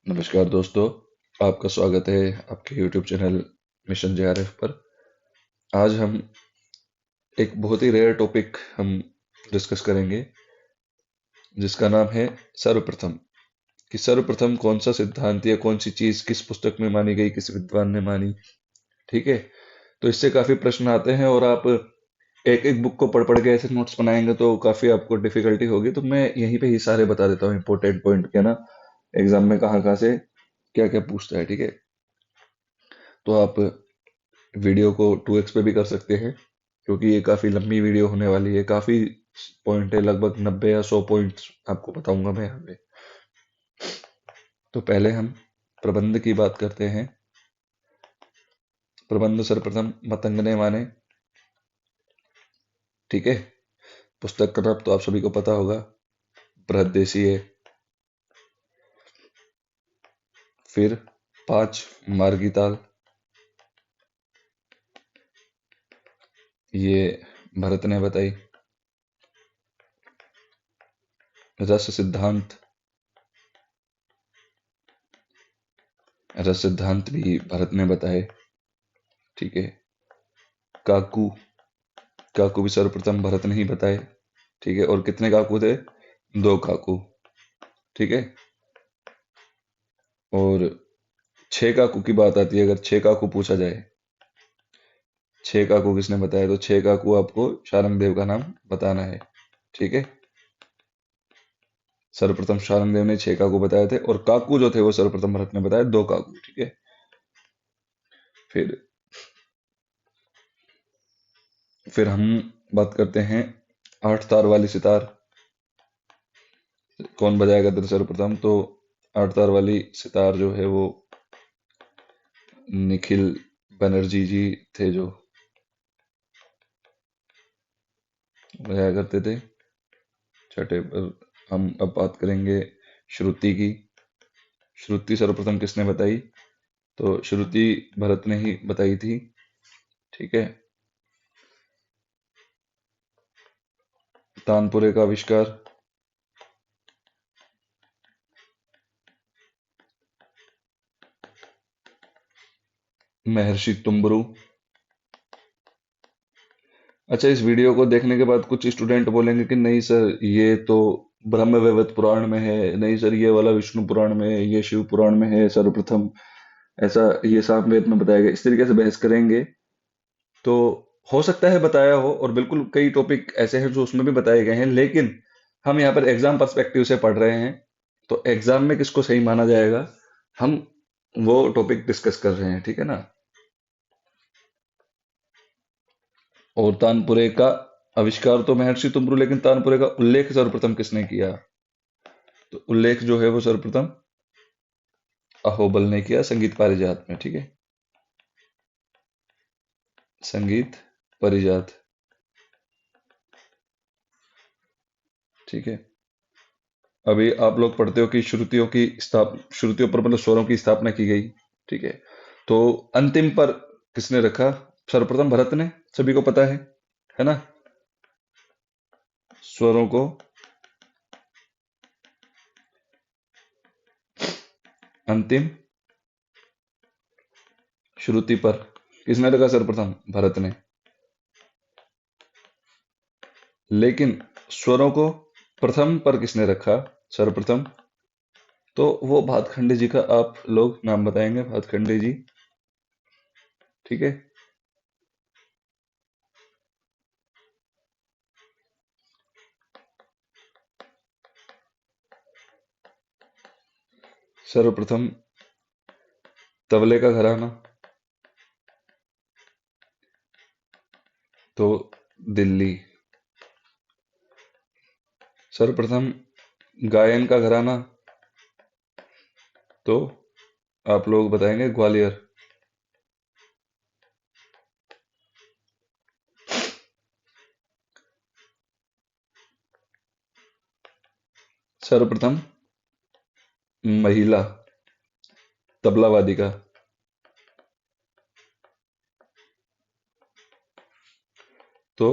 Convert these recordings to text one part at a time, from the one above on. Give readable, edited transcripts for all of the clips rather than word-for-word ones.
नमस्कार दोस्तों, आपका स्वागत है आपके YouTube चैनल मिशन जेआरएफ पर। आज हम एक बहुत ही रेयर टॉपिक हम डिस्कस करेंगे, जिसका नाम है सर्वप्रथम। कि सर्वप्रथम कौन सा सिद्धांत या कौन सी चीज किस पुस्तक में मानी गई, किस विद्वान ने मानी। ठीक है। तो इससे काफी प्रश्न आते हैं और आप एक एक बुक को पढ़ पढ़ के ऐसे नोट्स बनाएंगे तो काफी आपको डिफिकल्टी होगी। तो मैं यहीं पे ही सारे बता देता हूँ इंपॉर्टेंट पॉइंट के ना, एग्जाम में कहाँ कहाँ से क्या क्या पूछता है। ठीक है। तो आप वीडियो को 2x पे भी कर सकते हैं, क्योंकि ये काफ़ी लंबी वीडियो होने वाली है। काफ़ी पॉइंट है, लगभग 90 या 100 पॉइंट्स आपको बताऊंगा मैं यहाँ पे। तो पहले हम प्रबंध की बात करते हैं। प्रबंध सर्वप्रथम मतंग ने माने। ठीक है। पुस्तक का नाम तो आप सभी को पता होगा, बृहदेशीय। फिर 5 मार्गीताल, ये भरत ने बताई। रस सिद्धांत, रस सिद्धांत भी भरत ने बताए। ठीक है। काकू, काकू भी सर्वप्रथम भरत ने ही बताए। ठीक है। और कितने काकू थे? 2 काकू। ठीक है। और 6 काकू की बात आती है, अगर 6 काकू पूछा जाए, 6 काकू किसने बताया, तो 6 काकू आपको शारंग देव का नाम बताना है। ठीक है। सर्वप्रथम शारंग देव ने 6 काकू बताए थे, और काकू जो थे वो सर्वप्रथम भरत ने बताया 2 काकू। ठीक है। फिर फिर हम बात करते हैं 8 तार वाली सितार। कौन बजाएगा था सर्वप्रथम? तो 8 तार वाली सितार जो है वो निखिल बनर्जी जी थे, जो बजाया करते थे। छठे पर हम अब बात करेंगे श्रुति की। श्रुति सर्वप्रथम किसने बताई? तो श्रुति भरत ने ही बताई थी। ठीक है। तानपुरे का आविष्कार, महर्षि तुम्बरु। अच्छा, इस वीडियो को देखने के बाद कुछ स्टूडेंट बोलेंगे कि नहीं सर, ये तो ब्रह्म वैवर्त पुराण में है, नहीं सर ये वाला विष्णु पुराण में है, ये शिव पुराण में है सर्वप्रथम, ऐसा ये सामवेद में बताया गया। इस तरीके से बहस करेंगे तो हो सकता है बताया हो, और बिल्कुल कई टॉपिक ऐसे हैं जो उसमें भी बताए गए हैं, लेकिन हम यहाँ पर एग्जाम पर्सपेक्टिव से पढ़ रहे हैं। तो एग्जाम में किसको सही माना जाएगा, हम वो टॉपिक डिस्कस कर रहे हैं। ठीक है ना। और तानपुरे का आविष्कार तो महर्षि तुमरु, लेकिन तानपुरे का उल्लेख सर्वप्रथम किसने किया? तो उल्लेख जो है वो सर्वप्रथम अहोबल ने किया, संगीत पारिजात में। ठीक है। संगीत परिजात। ठीक है। अभी आप लोग पढ़ते हो कि श्रुतियों पर मतलब स्वरों की स्थापना की गई। ठीक है। तो अंतिम पर किसने रखा? सर्वप्रथम भरत ने, सभी को पता है ना। स्वरों को अंतिम श्रुति पर किसने रखा? सर्वप्रथम भरत ने। लेकिन स्वरों को प्रथम पर किसने रखा? सर्वप्रथम। तो वो भातखंडे जी का आप लोग नाम बताएंगे, भातखंडे जी। ठीक है। सर्वप्रथम तबले का घराना, तो दिल्ली। सर्वप्रथम गायन का घराना, तो आप लोग बताएंगे ग्वालियर। सर्वप्रथम महिला तबला वादिका, तो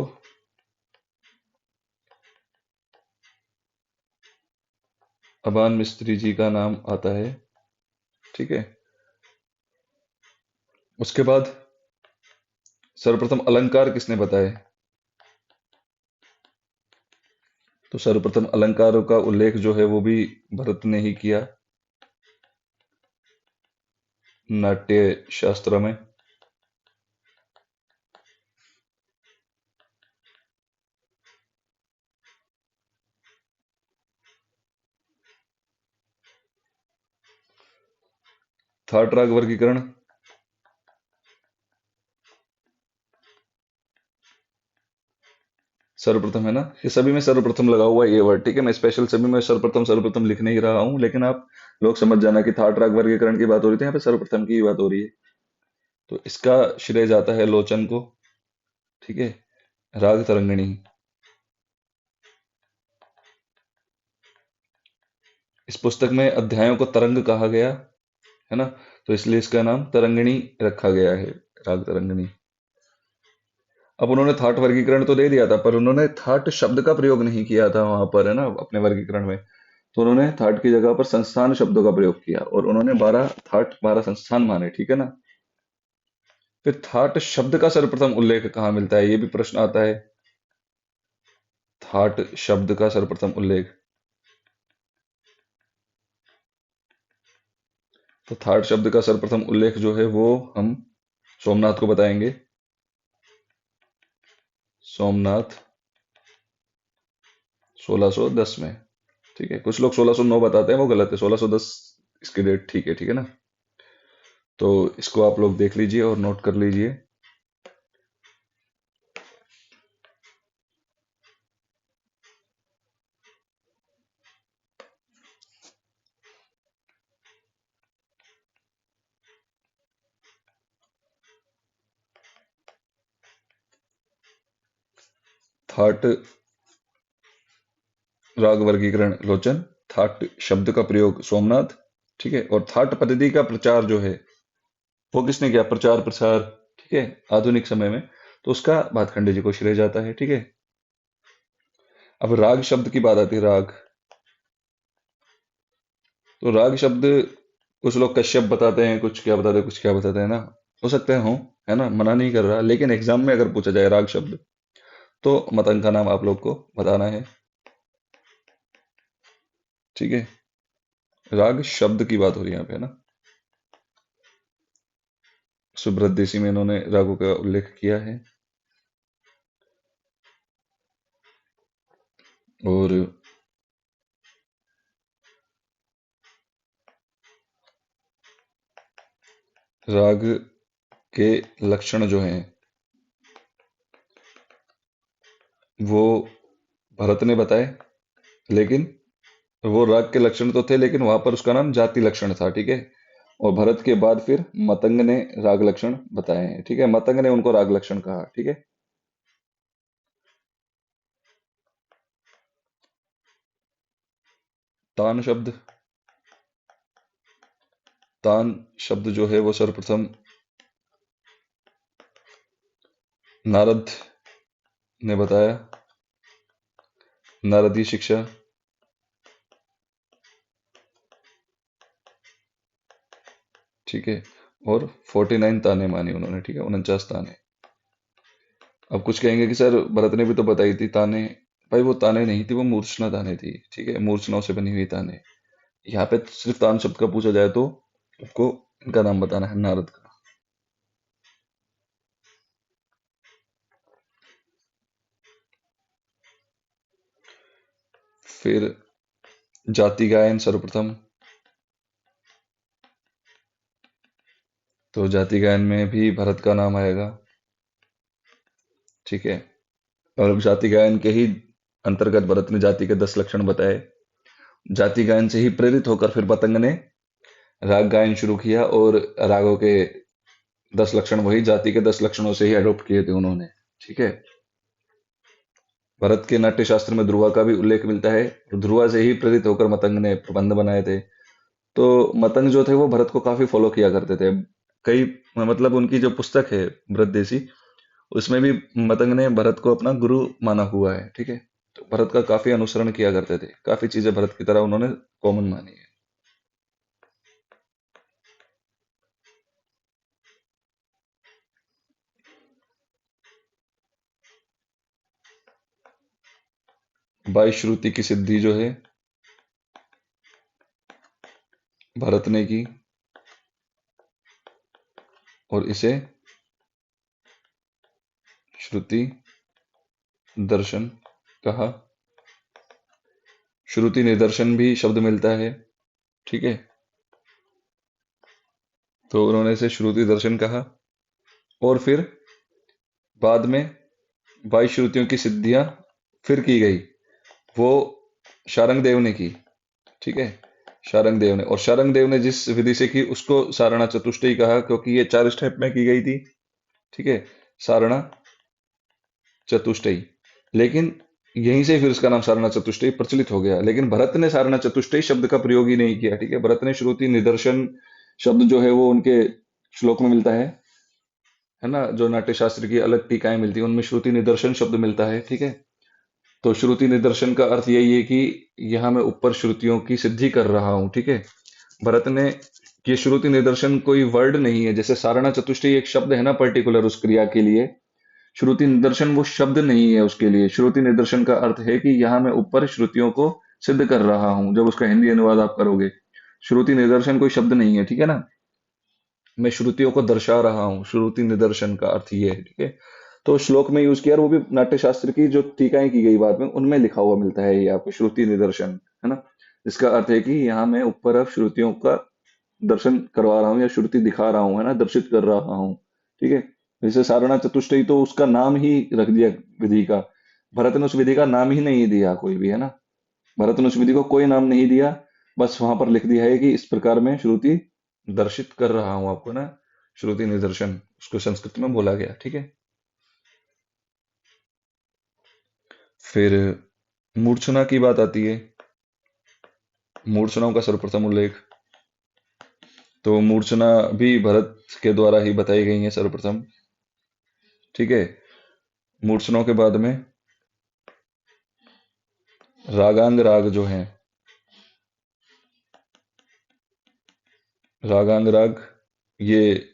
अबान मिस्त्री जी का नाम आता है। ठीक है। उसके बाद सर्वप्रथम अलंकार किसने बताए? तो सर्वप्रथम अलंकारों का उल्लेख जो है वो भी भरत ने ही किया नाट्य शास्त्र में। थाट राग वर्गीकरण सर्वप्रथम है ना, ये सभी में सर्वप्रथम लगा हुआ है ये वर्ड, ठीक है। मैं स्पेशल सभी में सर्वप्रथम सर्वप्रथम लिख नहीं रहा हूं, लेकिन आप लोग समझ जाना कि थाट राग वर्गीकरण की बात हो रही थी, यहाँ पे सर्वप्रथम की ही बात हो रही है। तो इसका श्रेय जाता है लोचन को, ठीक है। राग तरंगिणी, इस पुस्तक में अध्यायों को तरंग कहा गया है ना, तो इसलिए इसका नाम तरंगिणी रखा गया है, राग तरंगिणी। अब उन्होंने थाट वर्गीकरण तो दे दिया था, पर उन्होंने थाट शब्द का प्रयोग नहीं किया था वहां पर, है ना, अपने वर्गीकरण में। तो उन्होंने थाट की जगह पर संस्थान शब्दों का प्रयोग किया, और उन्होंने 12 थाट 12 संस्थान माने, ठीक है ना। फिर थाट शब्द का सर्वप्रथम उल्लेख कहाँ मिलता है, ये भी प्रश्न आता है। थाट शब्द का सर्वप्रथम उल्लेख, तो थाट शब्द का सर्वप्रथम उल्लेख जो है वो हम सोमनाथ को बताएंगे। सोमनाथ 1610 में, ठीक है। कुछ लोग 1609 बताते हैं, वो गलत है, 1610 इसकी डेट ठीक है, ठीक है ना। तो इसको आप लोग देख लीजिए और नोट कर लीजिए। थाट राग वर्गीकरण लोचन, थाट शब्द का प्रयोग सोमनाथ, ठीक है। और थाट पद्धति का प्रचार जो है वो किसने किया, प्रचार प्रसार, ठीक है, आधुनिक समय में, तो उसका भातखंडे जी को श्रेय जाता है, ठीक है। अब राग शब्द की बात आती है, राग। तो राग शब्द कुछ लोग कश्यप बताते हैं, कुछ क्या बताते हैं, कुछ क्या बताते हैं ना, हो सकते हो, है ना, मना नहीं कर रहा, लेकिन एग्जाम में अगर पूछा जाए राग शब्द, तो मतंग का नाम आप लोग को बताना है, ठीक है। राग शब्द की बात हो रही है यहाँ पे, है ना। सुब्रत देसी में इन्होंने रागों का उल्लेख किया है। और राग के लक्षण जो हैं वो भरत ने बताए, लेकिन वो राग के लक्षण तो थे, लेकिन वहां पर उसका नाम जाति लक्षण था, ठीक है। और भरत के बाद फिर मतंग ने राग लक्षण बताए हैं, ठीक है। मतंग ने उनको राग लक्षण कहा, ठीक है। तान शब्द, तान शब्द जो है वो सर्वप्रथम नारद ने बताया, नारदी शिक्षा, ठीक है। और 49 ताने मानी उन्होंने, ठीक है, 49 ताने। अब कुछ कहेंगे कि सर भरत ने भी तो बताई थी ताने, भाई वो ताने नहीं थी, वो मूर्छना ताने थी, ठीक है, मूर्छनाओं से बनी हुई ताने। यहाँ पे सिर्फ तान शब्द का पूछा जाए तो आपको इनका नाम बताना है, नारद का। फिर जाति गायन सर्वप्रथम, तो जाति गायन में भी भरत का नाम आएगा, ठीक है। और जाति गायन के ही अंतर्गत भरत ने जाति के 10 लक्षण बताए। जाति गायन से ही प्रेरित होकर फिर पतंग ने राग गायन शुरू किया, और रागों के 10 लक्षण वही जाति के 10 लक्षणों से ही अडॉप्ट किए थे उन्होंने, ठीक है। भरत के नाट्य शास्त्र में ध्रुवा का भी उल्लेख मिलता है, और ध्रुवा से ही प्रेरित होकर मतंग ने प्रबंध बनाए थे। तो मतंग जो थे वो भरत को काफी फॉलो किया करते थे। कई, मतलब उनकी जो पुस्तक है भरत देसी, उसमें भी मतंग ने भरत को अपना गुरु माना हुआ है, ठीक है। तो भरत का काफी अनुसरण किया करते थे, काफी चीजें भरत की तरह उन्होंने कॉमन मानी है। बाई श्रुति की सिद्धि जो है भरत ने की और इसे श्रुति दर्शन कहा। श्रुति निदर्शन भी शब्द मिलता है, ठीक है। तो उन्होंने इसे श्रुति दर्शन कहा और फिर बाद में 22 श्रुतियों की सिद्धियां फिर की गई, वो शारंग देव ने की, ठीक है। शारंग देव ने, और शारंग देव ने जिस विधि से की उसको सारणा चतुष्टयी कहा, क्योंकि ये 4 स्टेप में की गई थी, ठीक है। सारणा चतुष्टयी, लेकिन यहीं से फिर इसका नाम सारणा चतुष्टयी प्रचलित हो गया। लेकिन भरत ने सारणा चतुष्टयी शब्द का प्रयोग ही नहीं किया, ठीक है। भरत ने श्रुति निदर्शन शब्द जो है वो उनके श्लोक में मिलता है ना। जो नाट्य शास्त्र की अलग टीकाएं मिलती है उनमें श्रुति निदर्शन शब्द मिलता है, ठीक है। तो श्रुति निदर्शन का अर्थ यही है कि यहां मैं ऊपर श्रुतियों की सिद्धि कर रहा हूं, ठीक है। भरत ने, ये श्रुति निदर्शन कोई वर्ड नहीं है, जैसे सारणा चतुष्टयी एक शब्द है ना पर्टिकुलर उस क्रिया के लिए, श्रुति निदर्शन वो शब्द नहीं है उसके लिए। श्रुति निदर्शन का अर्थ है कि यहाँ मैं ऊपर श्रुतियों को सिद्ध कर रहा हूं, जब उसका हिंदी अनुवाद आप करोगे। श्रुति निदर्शन कोई शब्द नहीं है, ठीक है ना। मैं श्रुतियों को दर्शा रहा हूँ, श्रुति निदर्शन का अर्थ ये है, ठीक है। तो श्लोक में यूज किया, और वो भी नाट्य शास्त्र की जो टीकाएं की गई बाद में उनमें लिखा हुआ मिलता है ये आपको, श्रुति निदर्शन, है ना। इसका अर्थ है कि यहाँ मैं ऊपर अब श्रुतियों का दर्शन करवा रहा हूँ या श्रुति दिखा रहा हूँ, है ना, दर्शित कर रहा हूँ, ठीक है। जैसे सारणा चतुष्टयी तो उसका नाम ही रख दिया विधि का, भरत ने उस विधि का नाम ही नहीं दिया कोई भी, है ना। भरत ने उस विधि को कोई नाम नहीं दिया, बस वहां पर लिख दिया है कि इस प्रकार मैं श्रुति दर्शित कर रहा हूं आपको ना। श्रुति निदर्शन उसको संस्कृत में बोला गया, ठीक है। फिर मूर्छना की बात आती है, मूर्छनाओं का सर्वप्रथम उल्लेख। तो मूर्छना भी भरत के द्वारा ही बताई गई है सर्वप्रथम, ठीक है। मूर्छनाओं के बाद में रागांग राग जो है, रागांग राग, ये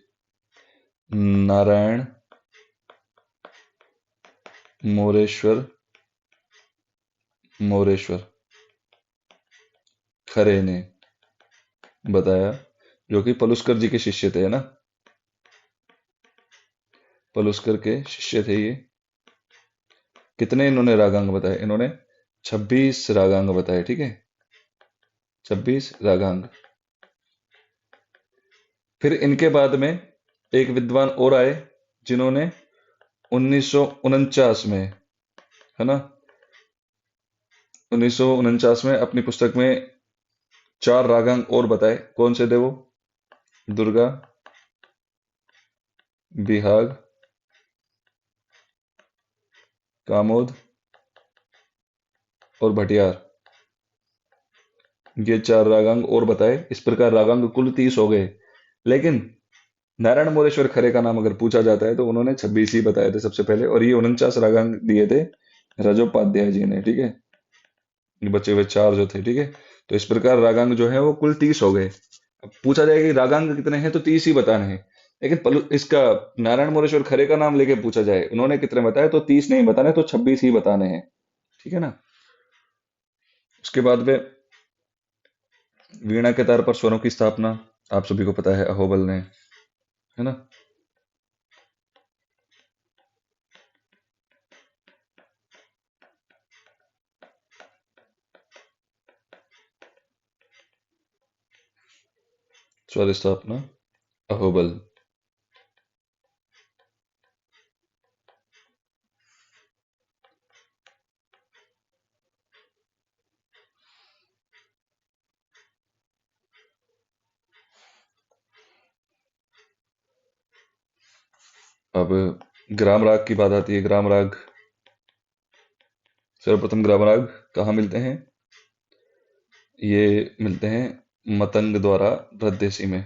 नारायण मोरेश्वर मोरेश्वर खरे ने बताया, जो कि पलुस्कर जी के शिष्य थे, है ना। पलुस्कर के शिष्य थे ये। कितने इन्होंने रागांग बताए? इन्होंने 26 रागांग बताए, ठीक है। 26 रागांग। फिर इनके बाद में एक विद्वान और आए जिन्होंने 1949 में, है ना, 1949 में अपनी पुस्तक में 4 रागांग और बताए। कौन से थे वो? दुर्गा, बिहाग, कामोद और भटियार, ये 4 रागांग और बताए। इस प्रकार रागांग कुल 30 हो गए। लेकिन नारायण मोरेश्वर खरे का नाम अगर पूछा जाता है तो उन्होंने 26 ही बताए थे सबसे पहले, और ये 49 रागांग दिए थे रजोपाध्याय जी ने, ठीक है। ये बचे हुए 4 जो थे, ठीक है। तो इस प्रकार रागांग जो है वो कुल 30 हो गए। अब पूछा जाएगा कि रागांग कितने हैं, तो 30 ही बताने हैं। लेकिन इसका नारायण मोरेश्वर खरे का नाम लेके पूछा जाए उन्होंने कितने बताए, तो 30 नहीं बताने, तो 26 ही बताने हैं, ठीक है ना। उसके बाद में वीणा के तार पर स्वरों की स्थापना आप सभी को पता है, अहोबल ने, है ना। स्वर स्थापना अहोबल। अब ग्राम राग की बात आती है। ग्राम राग, सर्वप्रथम ग्राम राग कहाँ मिलते हैं? ये मिलते हैं मतंग द्वारा रद्देसी में।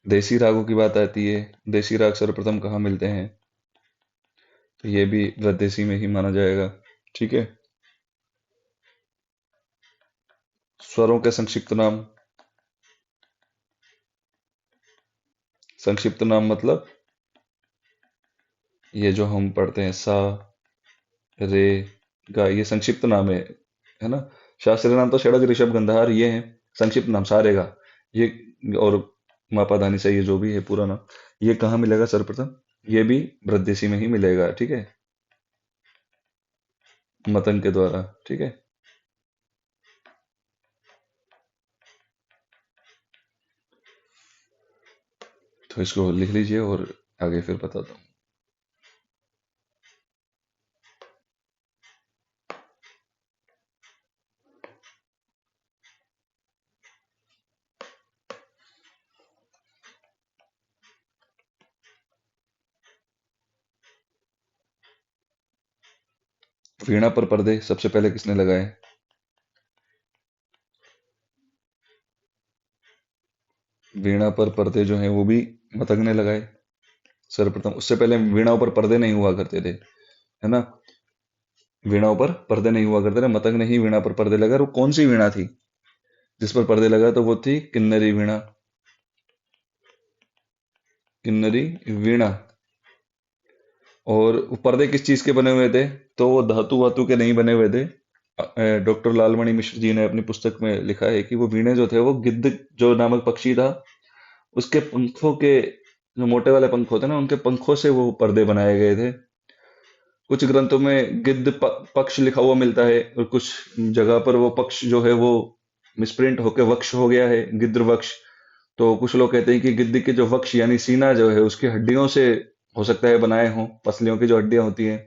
देसी रागों की बात आती है। देसी राग सर्वप्रथम कहाँ मिलते हैं? तो ये भी रद्देसी में ही माना जाएगा, ठीक है। स्वरों के संक्षिप्त नाम संक्षिप्त नाम मतलब ये जो हम पढ़ते हैं सा, रे, गा, ये संक्षिप्त नाम है ना। शास्त्रीय नाम तो षडज ऋषभ गंधार ये है संक्षिप्त नाम, सा रे गा ये। और मापा धानी से ये जो भी है पूरा नाम, ये कहाँ मिलेगा सर्वप्रथम? ये भी वृद्धिसी में ही मिलेगा, ठीक है, मतंग के द्वारा, ठीक है। तो इसको लिख लीजिए और आगे फिर बताता हूँ। वीणा पर पर्दे सबसे पहले किसने लगाए? वीणा पर पर्दे जो हैं वो भी मतंग ने लगाए सर्वप्रथम। उससे पहले वीणा पर पर्दे नहीं हुआ करते थे, है ना। वीणा पर पर्दे नहीं हुआ करते थे, मतंग ने ही वीणा पर पर्दे लगाए। और वो कौन सी वीणा थी जिस पर पर्दे लगाए? तो वो थी किन्नरी वीणा। किन्नरी वीणा। और वो पर्दे किस चीज के बने हुए थे? तो वो धातु वातु के नहीं बने हुए थे। डॉक्टर लालमणि मिश्र जी ने अपनी पुस्तक में लिखा है कि वो वीणे जो थे वो गिद्ध जो नामक पक्षी था उसके पंखों के, जो मोटे वाले पंख होते हैं ना, उनके पंखों से वो पर्दे बनाए गए थे। कुछ ग्रंथों में गिद्ध पक्ष लिखा हुआ मिलता है और कुछ जगह पर वो पक्ष जो है वो मिसप्रिंट होकर वक्ष हो गया है, गिद्ध वक्ष। तो कुछ लोग कहते हैं कि गिद्ध के जो वक्ष यानी सीना जो है उसकी हड्डियों से हो सकता है बनाए हों, पसलियों की जो हड्डियां होती हैं।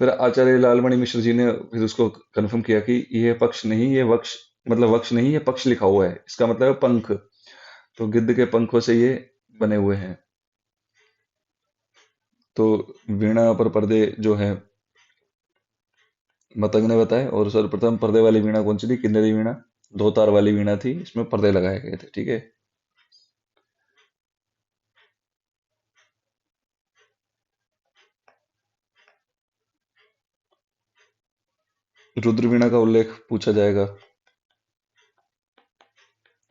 फिर आचार्य लालमणि मिश्र जी ने फिर उसको कंफर्म किया कि ये पक्ष नहीं, ये वक्ष, मतलब वक्ष नहीं, ये पक्ष लिखा हुआ है, इसका मतलब है पंख। तो गिद्ध के पंखों से ये बने हुए हैं। तो वीणा पर पर्दे जो है मतंग ने बताए। और सर्वप्रथम पर्दे वाली वीणा कौन सी थी? किन्नरी वीणा। दो तार वाली वीणा थी, इसमें पर्दे लगाए गए थे, ठीक है। रुद्र वीणा का उल्लेख पूछा जाएगा।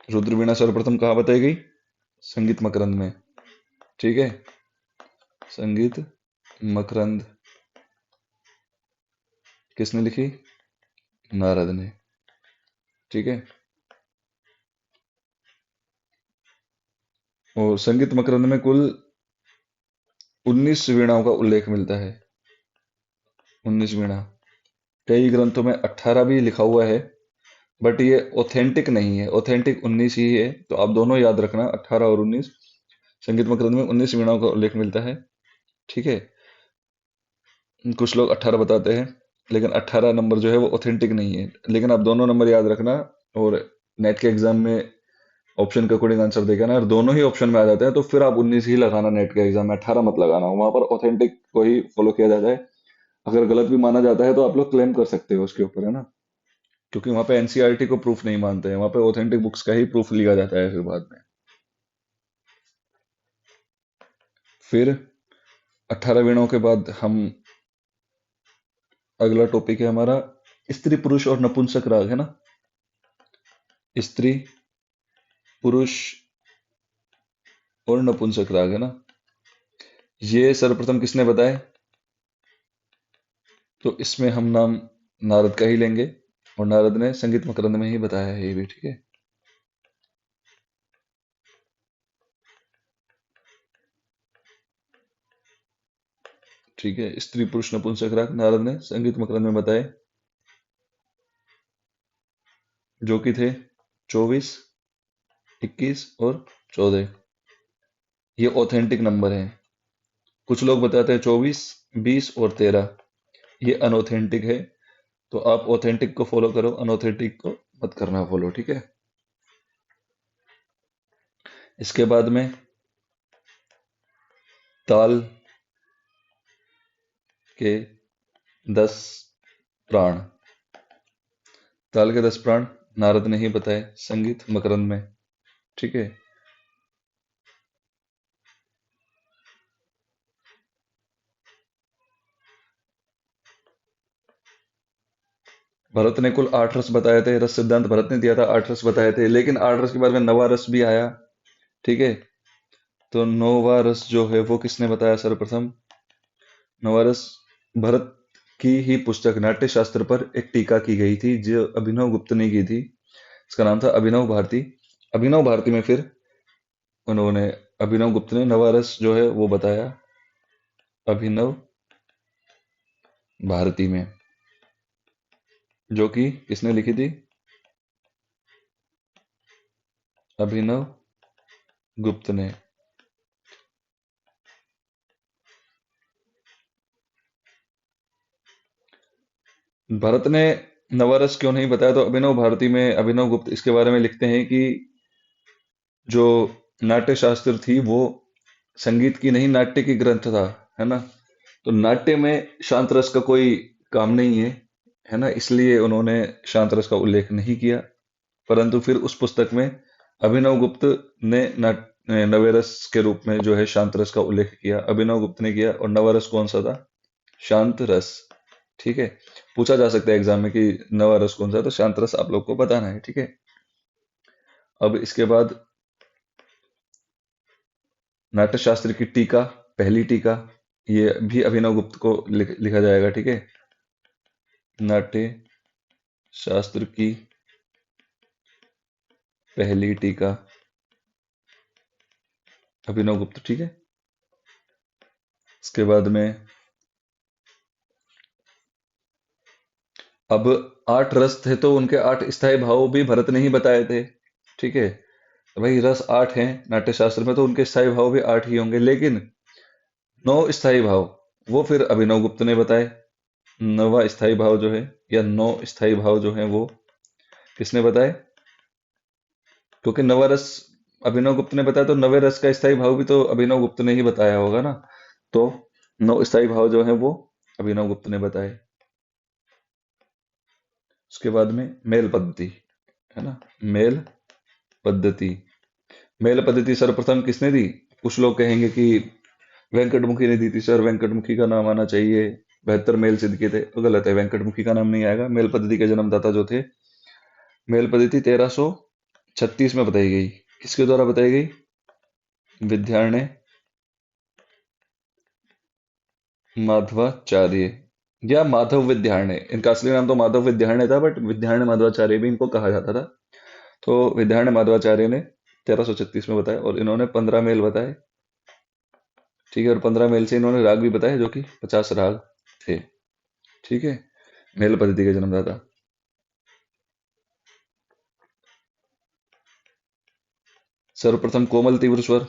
रुद्र वीणा सर्वप्रथम कहाँ बताई गई? संगीत मकरंद में, ठीक है। संगीत मकरंद किसने लिखी? नारद ने, ठीक है। और संगीत मकरंद में कुल 19 वीणाओं का उल्लेख मिलता है। 19 वीणा। कई ग्रंथों में 18 भी लिखा हुआ है, बट ये ऑथेंटिक नहीं है। ऑथेंटिक 19 ही है, तो आप दोनों याद रखना, 18 और 19। संगीत मकरंद में 19 वीणाओं का उल्लेख मिलता है, ठीक है। कुछ लोग 18 बताते हैं, लेकिन 18 नंबर जो है वो ऑथेंटिक नहीं है। लेकिन आप दोनों नंबर याद रखना, और नेट के एग्जाम में ऑप्शन के अकॉर्डिंग आंसर देगा ना, और दोनों ही ऑप्शन में आ जाते हैं तो फिर आप 19 ही लगाना। नेट के एग्जाम में 18 मत लगाना, वहां पर ऑथेंटिक को ही फॉलो किया जाता है। अगर गलत भी माना जाता है तो आप लोग क्लेम कर सकते हो उसके ऊपर, है ना। क्योंकि वहां पे एनसीईआरटी को प्रूफ नहीं मानते हैं, वहां पे ऑथेंटिक बुक्स का ही प्रूफ लिया जाता है फिर बाद में। फिर 18 वीणों के बाद हम, अगला टॉपिक है हमारा स्त्री पुरुष और नपुंसक राग, है ना। स्त्री पुरुष और नपुंसक राग, है ना। ये सर्वप्रथम किसने बताए? तो इसमें हम नाम नारद का ही लेंगे, और नारद ने संगीत मकरंद में ही बताया है ये भी, ठीक है। ठीक है, स्त्री पुरुष नपुंसक राग नारद ने संगीत मकरंद में बताए, जो कि थे 24, 21 और 14। ये ऑथेंटिक नंबर है। कुछ लोग बताते हैं 24, 20 और 13, ये अनऑथेंटिक है। तो आप ऑथेंटिक को फॉलो करो, अनऑथेंटिक को मत करना फॉलो, ठीक है। इसके बाद में ताल के 10 प्राण। ताल के 10 प्राण नारद ने ही बताए संगीत मकरंद में, ठीक है। भरत ने कुल 8 रस बताए थे, रस सिद्धांत भरत ने दिया था, 8 रस बताए थे। लेकिन 8 रस के बाद में नवा रस भी आया, ठीक है। तो नौवा रस जो है वो किसने बताया सर्वप्रथम? नौवा रस भरत की ही पुस्तक नाट्य शास्त्र पर एक टीका की गई थी जो अभिनव गुप्त ने की थी। इसका नाम था अभिनव भारती। अभिनव भारती में फिर उन्होंने, अभिनव गुप्त ने नवा रस जो है वो बताया अभिनव भारती में, जो कि किसने लिखी थी? अभिनव गुप्त ने। भरत ने नवरस क्यों नहीं बताया? तो अभिनव भारती में अभिनव गुप्त इसके बारे में लिखते हैं कि जो नाट्य शास्त्र थी वो संगीत की नहीं, नाट्य की ग्रंथ था, है ना। तो नाट्य में शांत रस का कोई काम नहीं है ना, इसलिए उन्होंने शांत रस का उल्लेख नहीं किया। परंतु फिर उस पुस्तक में अभिनव गुप्त ने नवरस के रूप में जो है शांत रस का उल्लेख किया, अभिनव गुप्त ने किया। और नवरस कौन सा था? शांत रस। ठीक है, पूछा जा सकता है एग्जाम में कि नवा रस कौन सा है, तो शांत रस आप लोग को बताना है। ठीक है, अब इसके बाद नाट्यशास्त्र की टीका, पहली टीका, ये भी अभिनव गुप्त को लिखा जाएगा। ठीक है, नाट्य शास्त्र की पहली टीका अभिनव गुप्त। ठीक है, इसके बाद में अब 8 रस थे तो उनके 8 स्थायी भाव भी भरत ने ही बताए थे। ठीक है, तो भाई रस 8 हैं नाट्यशास्त्र में, तो उनके स्थायी भाव भी 8 ही होंगे, लेकिन 9 स्थायी भाव वो फिर अभिनव गुप्त ने बताए। नवा स्थायी भाव जो है या 9 स्थायी भाव जो है वो किसने बताए? क्योंकि नवा रस अभिनव गुप्त ने बताया, तो नवे रस का स्थायी भाव भी तो अभिनव गुप्त ने ही बताया होगा ना। तो 9 स्थायी भाव जो है वो अभिनव गुप्त ने बताए। उसके बाद में मेल पद्धति, है ना, मेल पद्धति। मेल पद्धति सर्वप्रथम किसने दी? कुछ लोग कहेंगे कि वेंकटमुखी ने दी थी सर, वेंकटमुखी का नाम आना चाहिए, 72 मेल सिद्ध किए थे। तो गलत है, वेंकटमुखी का नाम नहीं आएगा। मेल पद्धति के जन्मदाता जो थे, मेल पद्धति 1336 में बताई गई। किसके द्वारा बताई गई? विद्यारण्य माधवाचार्य या माधव विद्यारण्य। इनका असली नाम तो माधव विद्यारण्य था, बट विद्यारण्य माधवाचार्य भी इनको कहा जाता था। तो विद्यारण्य माधवाचार्य ने 1336 में बताया, और इन्होंने 15 मेल बताए। ठीक है, और 15 मेल से इन्होंने राग भी बताए, जो कि 50 राग थे। ठीक है, मेल पद्धति के जन्मदाता। सर्वप्रथम कोमल तीव्र स्वर,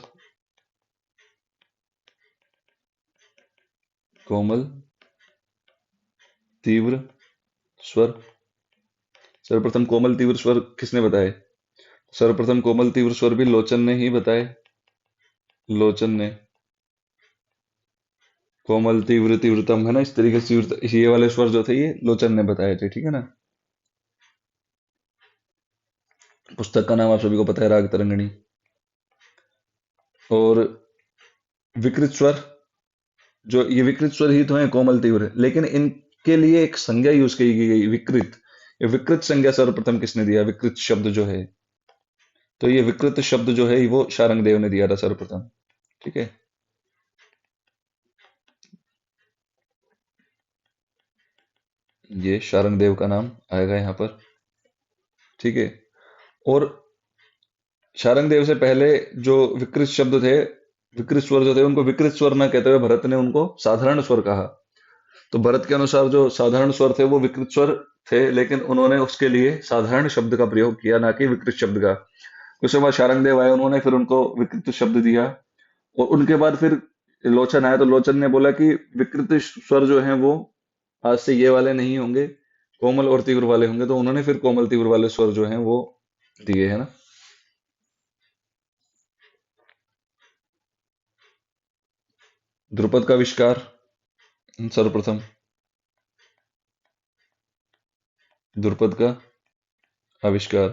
कोमल तीव्र स्वर। सर्वप्रथम कोमल तीव्र स्वर किसने बताए? सर्वप्रथम कोमल तीव्र स्वर भी लोचन ने ही बताए। लोचन ने कोमल तीव्र तीव्रतम, है ना, इस तरीके से ये वाले स्वर जो थे ये लोचन ने बताए थे। ठीक है ना। पुस्तक का नाम आप सभी को पता है, राग तरंगिणी। और विकृत स्वर, जो ये विकृत स्वर ही तो है कोमल तीव्र, लेकिन इनके लिए एक संज्ञा यूज की गई, विकृत। ये विकृत संज्ञा सर्वप्रथम किसने दिया? विकृत शब्द जो है, तो ये विकृत शब्द जो है वो शारंग देव ने दिया था सर्वप्रथम। ठीक है, ये शारंग देव का नाम आएगा यहाँ पर। ठीक है, और शारंग देव से पहले जो विकृत शब्द थे, विकृत स्वर जो थे, उनको विकृत स्वर न कहते हुए भरत ने उनको साधारण स्वर कहा। तो भरत के अनुसार जो साधारण स्वर थे वो विकृत स्वर थे, लेकिन उन्होंने उसके लिए साधारण शब्द का प्रयोग किया, ना कि विकृत शब्द का। उसके बाद शारंग देव आए, उन्होंने फिर उनको विकृत शब्द दिया। और उनके बाद फिर लोचन आया, तो लोचन ने बोला कि विकृत स्वर जो हैं वो आज से ये वाले नहीं होंगे, कोमल और तीव्र वाले होंगे। तो उन्होंने फिर कोमल तीव्र वाले स्वर जो हैं वो दिए, है ना। ध्रुपद का आविष्कार सर्वप्रथम, ध्रुपद का आविष्कार।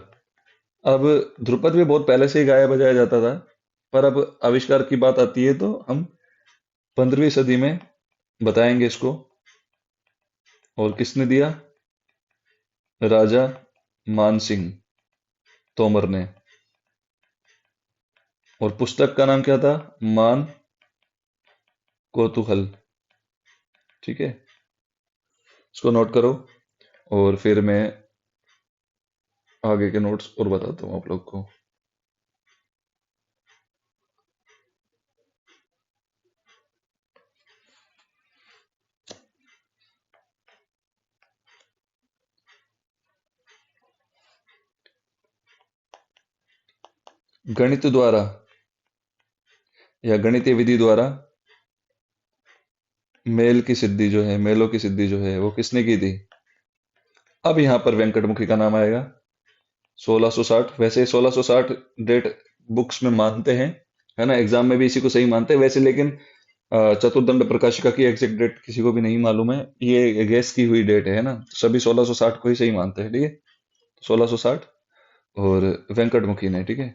अब ध्रुपद भी बहुत पहले से ही गाया बजाया जाता था, पर अब आविष्कार की बात आती है तो हम 15वीं सदी में बताएंगे इसको। और किसने दिया? राजा मानसिंह तोमर ने। और पुस्तक का नाम क्या था? मान कौतूहल। ठीक है, इसको नोट करो और फिर मैं आगे के नोट्स और बताता हूँ आप लोग को। गणित द्वारा या गणितीय विधि द्वारा मेलों की सिद्धि जो है वो किसने की थी? अब यहाँ पर वेंकटमुखी का नाम आएगा। 1660। वैसे 1660 डेट बुक्स में मानते हैं, है ना, एग्जाम में भी इसी को सही मानते हैं वैसे, लेकिन चतुर्दंड प्रकाशिका की एग्जैक्ट डेट किसी को भी नहीं मालूम है, ये गैस की हुई डेट है ना, तो सभी 1660 को ही सही मानते हैं। ठीक है, 1660 और वेंकटमुखी ने। ठीक है,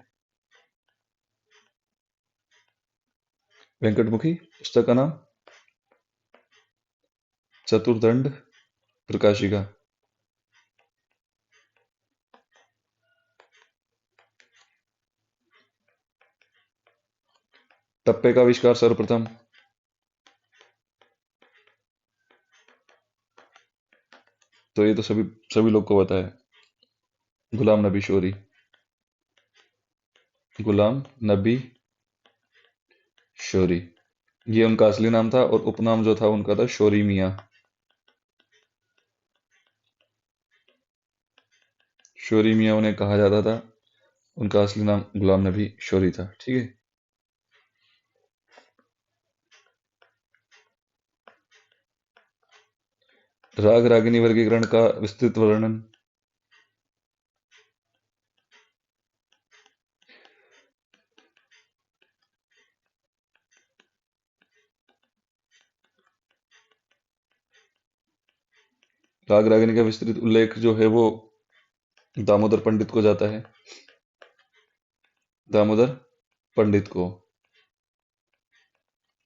वेंकटमुखी, पुस्तक का नाम चतुर्दंड प्रकाशिका। टप्पे का आविष्कार सर्वप्रथम? तो ये तो सभी सभी लोग को पता है, गुलाम नबी शोरी। गुलाम नबी शोरी, ये उनका असली नाम था और उपनाम जो था उनका था शोरी मियाँ। शोरी मियाँ उन्हें कहा जाता था, उनका असली नाम गुलाम नबी शोरी था। ठीक है, राग रागिनी वर्गीकरण का विस्तृत वर्णन? राग रागिनी का विस्तृत उल्लेख जो है वो दामोदर पंडित को जाता है, दामोदर पंडित को,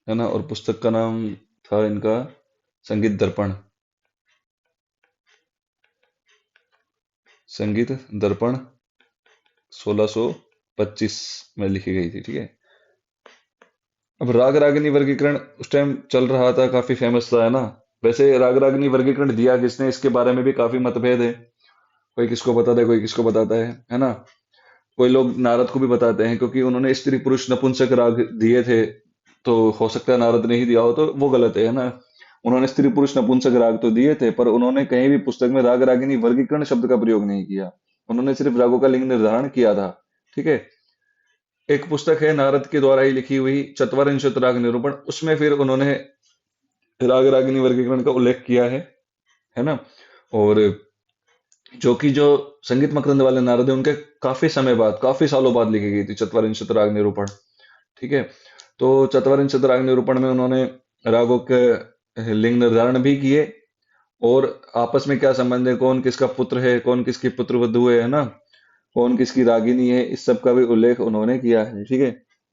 है ना। और पुस्तक का नाम था इनका संगीत दर्पण। संगीत दर्पण 1625 में लिखी गई थी। ठीक है, अब राग रागिनी वर्गीकरण उस टाइम चल रहा था, काफी फेमस था, है ना। वैसे राग रागिनी वर्गीकरण दिया किसने, इसके बारे में भी काफी मतभेद है। कोई किसको बताता है, कोई किसको बताता है ना। कोई लोग नारद को भी बताते हैं, क्योंकि उन्होंने स्त्री पुरुष नपुंसक राग दिए थे, तो हो सकता है नारद ने ही दिया हो, तो वो गलत है ना। उन्होंने स्त्री पुरुष नपुंसक राग तो दिए थे, पर उन्होंने कहीं भी पुस्तक में राग रागिनी वर्गीकरण शब्द का प्रयोग नहीं किया। उन्होंने सिर्फ रागों का लिंग निर्धारण किया था। ठीक है, एक पुस्तक है नारद के द्वारा ही लिखी हुई चतवरिंशत राग निरूपण, उसमें फिर उन्होंने राग रागिनी वर्गीकरण का उल्लेख किया है ना। और जो संगीत मकरंद वाले नारद है, उनके काफी समय बाद, काफी सालों बाद लिखी गई थी चतवरिंशत राग निरूपण। ठीक है, तो चतवरिंशत राग निरूपण में उन्होंने रागों के लिंग निर्धारण भी किए, और आपस में क्या संबंध है, कौन किसका पुत्र है, कौन किसकी पुत्र वधू है ना, कौन किसकी रागिनी है, इस सब का भी उल्लेख उन्होंने किया है। ठीक है,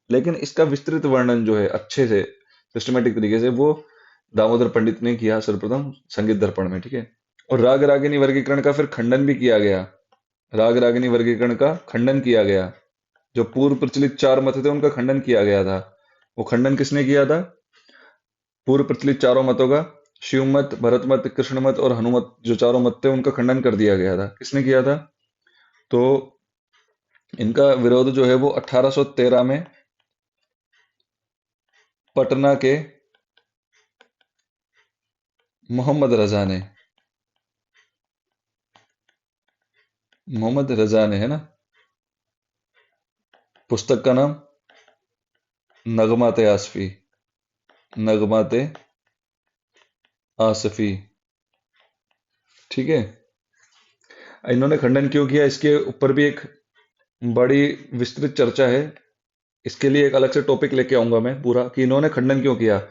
लेकिन इसका विस्तृत वर्णन जो है अच्छे से सिस्टमेटिक तरीके से वो दामोदर पंडित ने किया सर्वप्रथम संगीत दर्पण में। ठीक है, और राग रागिनी वर्गीकरण का फिर खंडन भी किया गया। राग रागिनी वर्गीकरण का खंडन किया गया, जो पूर्व प्रचलित चार मत थे उनका खंडन किया गया था। वो खंडन किसने किया था? पूर्व प्रचलित चारों मतों का, शिव मत, भरत मत, कृष्ण मत और हनुमत, जो चारों मत थे उनका खंडन कर दिया गया था। किसने किया था? तो इनका विरोध जो है वो 1813 में पटना के मोहम्मद रजा ने, मोहम्मद रजा ने, है ना। पुस्तक का नाम नगमाते आसफी, नगमाते आसफी। ठीक है, इन्होंने खंडन क्यों किया, इसके ऊपर भी एक बड़ी विस्तृत चर्चा है। इसके लिए एक अलग से टॉपिक लेके आऊंगा मैं पूरा, कि इन्होंने खंडन क्यों किया।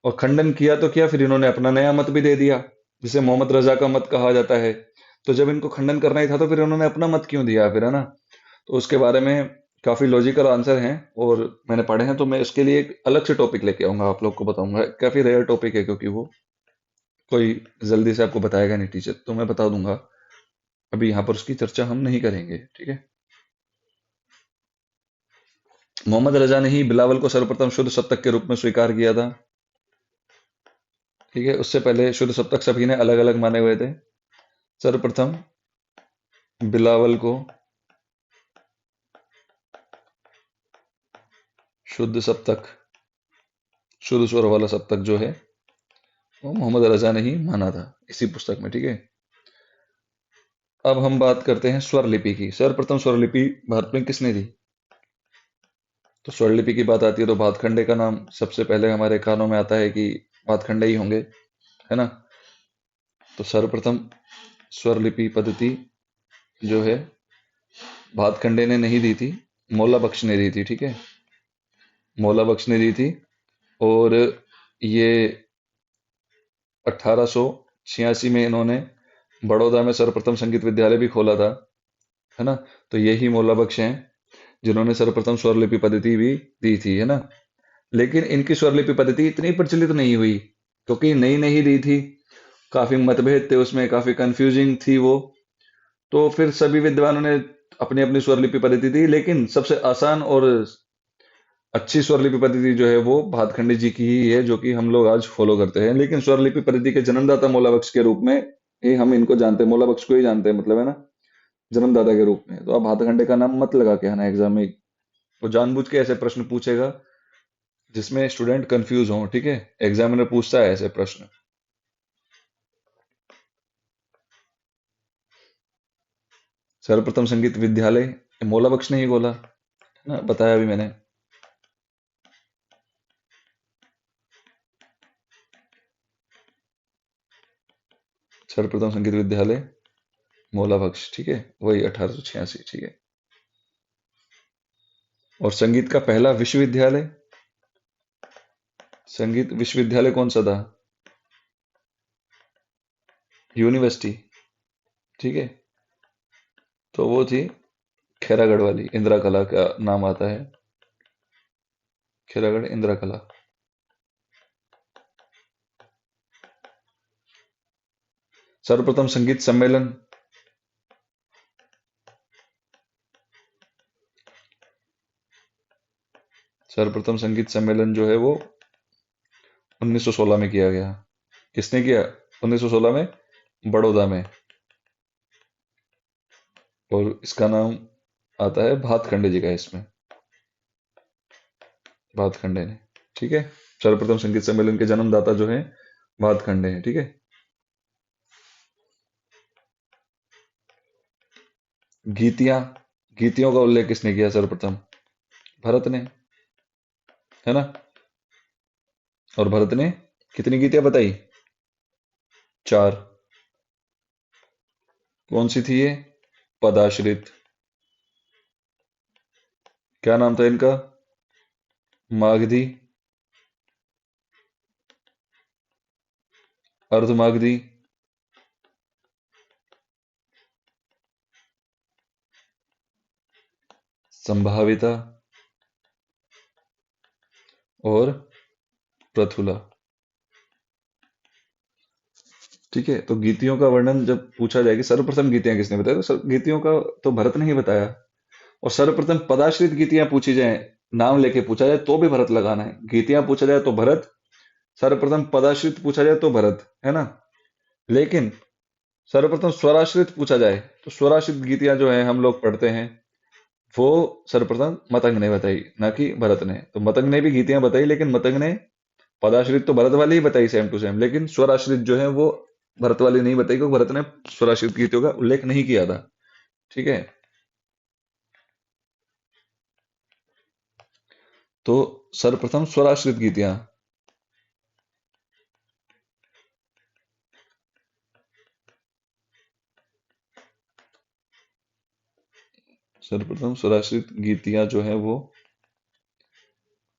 और खंडन किया तो किया, फिर इन्होंने अपना नया मत भी दे दिया, जिसे मोहम्मद रजा का मत कहा जाता है। तो जब इनको खंडन करना ही था तो फिर इन्होंने अपना मत क्यों दिया फिर, है ना। तो उसके बारे में काफी लॉजिकल आंसर हैं और मैंने पढ़े हैं, तो मैं इसके लिए एक अलग से टॉपिक लेके आऊंगा, आप लोग को बताऊंगा। काफी रेयर टॉपिक है, क्योंकि वो कोई जल्दी से आपको बताएगा नहीं टीचर, तो मैं बता दूंगा। अभी यहाँ पर उसकी चर्चा हम नहीं करेंगे। ठीक है, मोहम्मद रजा ने ही बिलावल को सर्वप्रथम शुद्ध सप्तक के रूप में स्वीकार किया था। ठीक है, उससे पहले शुद्ध सप्तक सभी ने अलग अलग माने हुए थे। सर्वप्रथम बिलावल को शुद्ध सप्तक, शुद्ध स्वर वाला सप्तक जो है वो मोहम्मद रजा ने ही माना था इसी पुस्तक में। ठीक है, अब हम बात करते हैं स्वर लिपि की। सर्वप्रथम स्वर लिपि भारत में किसने दी? तो स्वर लिपि की बात आती है तो भातखंडे का नाम सबसे पहले हमारे कानों में आता है कि भातखंडे ही होंगे, है ना। तो सर्वप्रथम स्वर लिपि पद्धति जो है भातखंडे ने नहीं दी थी, मौला बख्श ने दी थी। ठीक है, मौला बख्श ने दी थी। और ये 1886 में इन्होंने बड़ौदा में सर्वप्रथम संगीत विद्यालय भी खोला था, है ना। तो यही मौला बख्श हैं जिन्होंने सर्वप्रथम स्वर लिपि पद्धति भी दी थी, है ना। लेकिन इनकी स्वर लिपि पद्धति इतनी प्रचलित नहीं हुई क्योंकि नई नई दी थी, काफी मतभेद थे उसमें, काफी कंफ्यूजिंग थी वो। तो फिर सभी विद्वानों ने अपनी अपनी स्वर लिपि पद्धति दी, लेकिन सबसे आसान और अच्छी स्वर लिपि पद्धति जो है वो भातखंडे जी की ही है, जो कि हम लोग आज फॉलो करते हैं। लेकिन स्वर लिपि पद्धति के जन्मदाता मौला बख्श के रूप में ही हम इनको जानते हैं, मौला बख्श को ही जानते हैं, मतलब, है ना, जन्मदाता के रूप में। तो आप भातखंडे का नाम मत लगा के आना एग्जाम में, वो जानबूझ के ऐसे प्रश्न पूछेगा जिसमें स्टूडेंट कंफ्यूज हो। ठीक है, एग्जामिनर पूछता है ऐसे प्रश्न। सर्वप्रथम संगीत विद्यालय मौला बख्श ने ही बोला, है ना, बताया अभी मैंने। सर्वप्रथम संगीत विद्यालय मौला बख्श, ठीक है, वही 1886। ठीक है, और संगीत का पहला विश्वविद्यालय, संगीत विश्वविद्यालय कौन सा था? यूनिवर्सिटी। ठीक है, तो वो थी खैरागढ़ वाली, इंदिरा कला का नाम आता है, खैरागढ़ इंदिरा कला। सर्वप्रथम संगीत सम्मेलन, सर्वप्रथम संगीत सम्मेलन जो है वो 1916 में किया गया। किसने किया? 1916 में, बड़ौदा में। और इसका नाम आता है भातखंडे जी का इसमें, भातखंडे ने। ठीक है, सर्वप्रथम संगीत सम्मेलन के जन्मदाता जो है भातखंडे हैं। ठीक है, गीतियां, गीतियों का उल्लेख किसने किया सर्वप्रथम? भरत ने, है ना। और भरत ने कितनी गीतियां बताई? 4। कौन सी थी ये? पदाश्रित। क्या नाम था इनका? मागधी, अर्धमागधी, संभाविता और प्रथुला। ठीक है, तो गीतियों का वर्णन जब पूछा जाए कि सर्वप्रथम गीतियां किसने बताया, तो गीतियों का तो भरत ने ही बताया। और सर्वप्रथम पदाश्रित गीतियां पूछी जाए, नाम लेके पूछा जाए तो भी भरत लगाना है। गीतियां पूछा जाए तो भरत, सर्वप्रथम पदाश्रित पूछा जाए तो भरत, है ना। लेकिन सर्वप्रथम स्वराश्रित पूछा जाए तो स्वराश्रित गीतियां जो है हम लोग पढ़ते हैं वो सर्वप्रथम मतंग ने बताई, ना कि भरत ने। तो मतंग ने भी गीतियां बताई, लेकिन मतंग ने पदाश्रित तो भरत वाली ही बताई सेम टू सेम, लेकिन स्वराश्रित जो है वो भरत वाली नहीं बताई क्योंकि भरत ने स्वराश्रित गीतियों का उल्लेख नहीं किया था। ठीक है, तो सर्वप्रथम स्वराश्रित गीतियां, सर्वप्रथम स्वराश्रित गीतियां जो है वो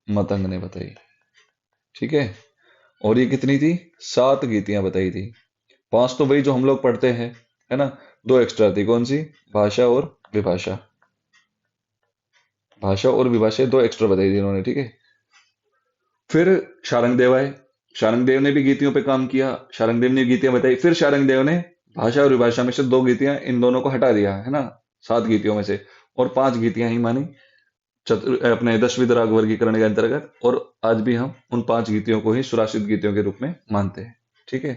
मतंग ने बताई। ठीक है, और ये कितनी थी? 7 गीतियां बताई थी। 5 तो वही जो हम लोग पढ़ते हैं, है ना। 2 एक्स्ट्रा थी, कौन सी? भाषा और विभाषा। भाषा और विभाषा 2 एक्स्ट्रा बताई थी इन्होंने। ठीक है, फिर शारंगदेव आए। शारंगदेव ने भी गीतियों पे काम किया, शारंगदेव ने गीतियां बताई। फिर शारंगदेव ने भाषा और विभाषा में से 2 गीतियां, इन दोनों को हटा दिया, है ना, 7 गीतियों में से, और 5 गीतियां ही मानी। अपने दशविध राग वर्गीकरण के अंतर्गत, और आज भी हम उन 5 गीतियों को ही सुरासित गीतियों के रूप में मानते हैं। ठीक है,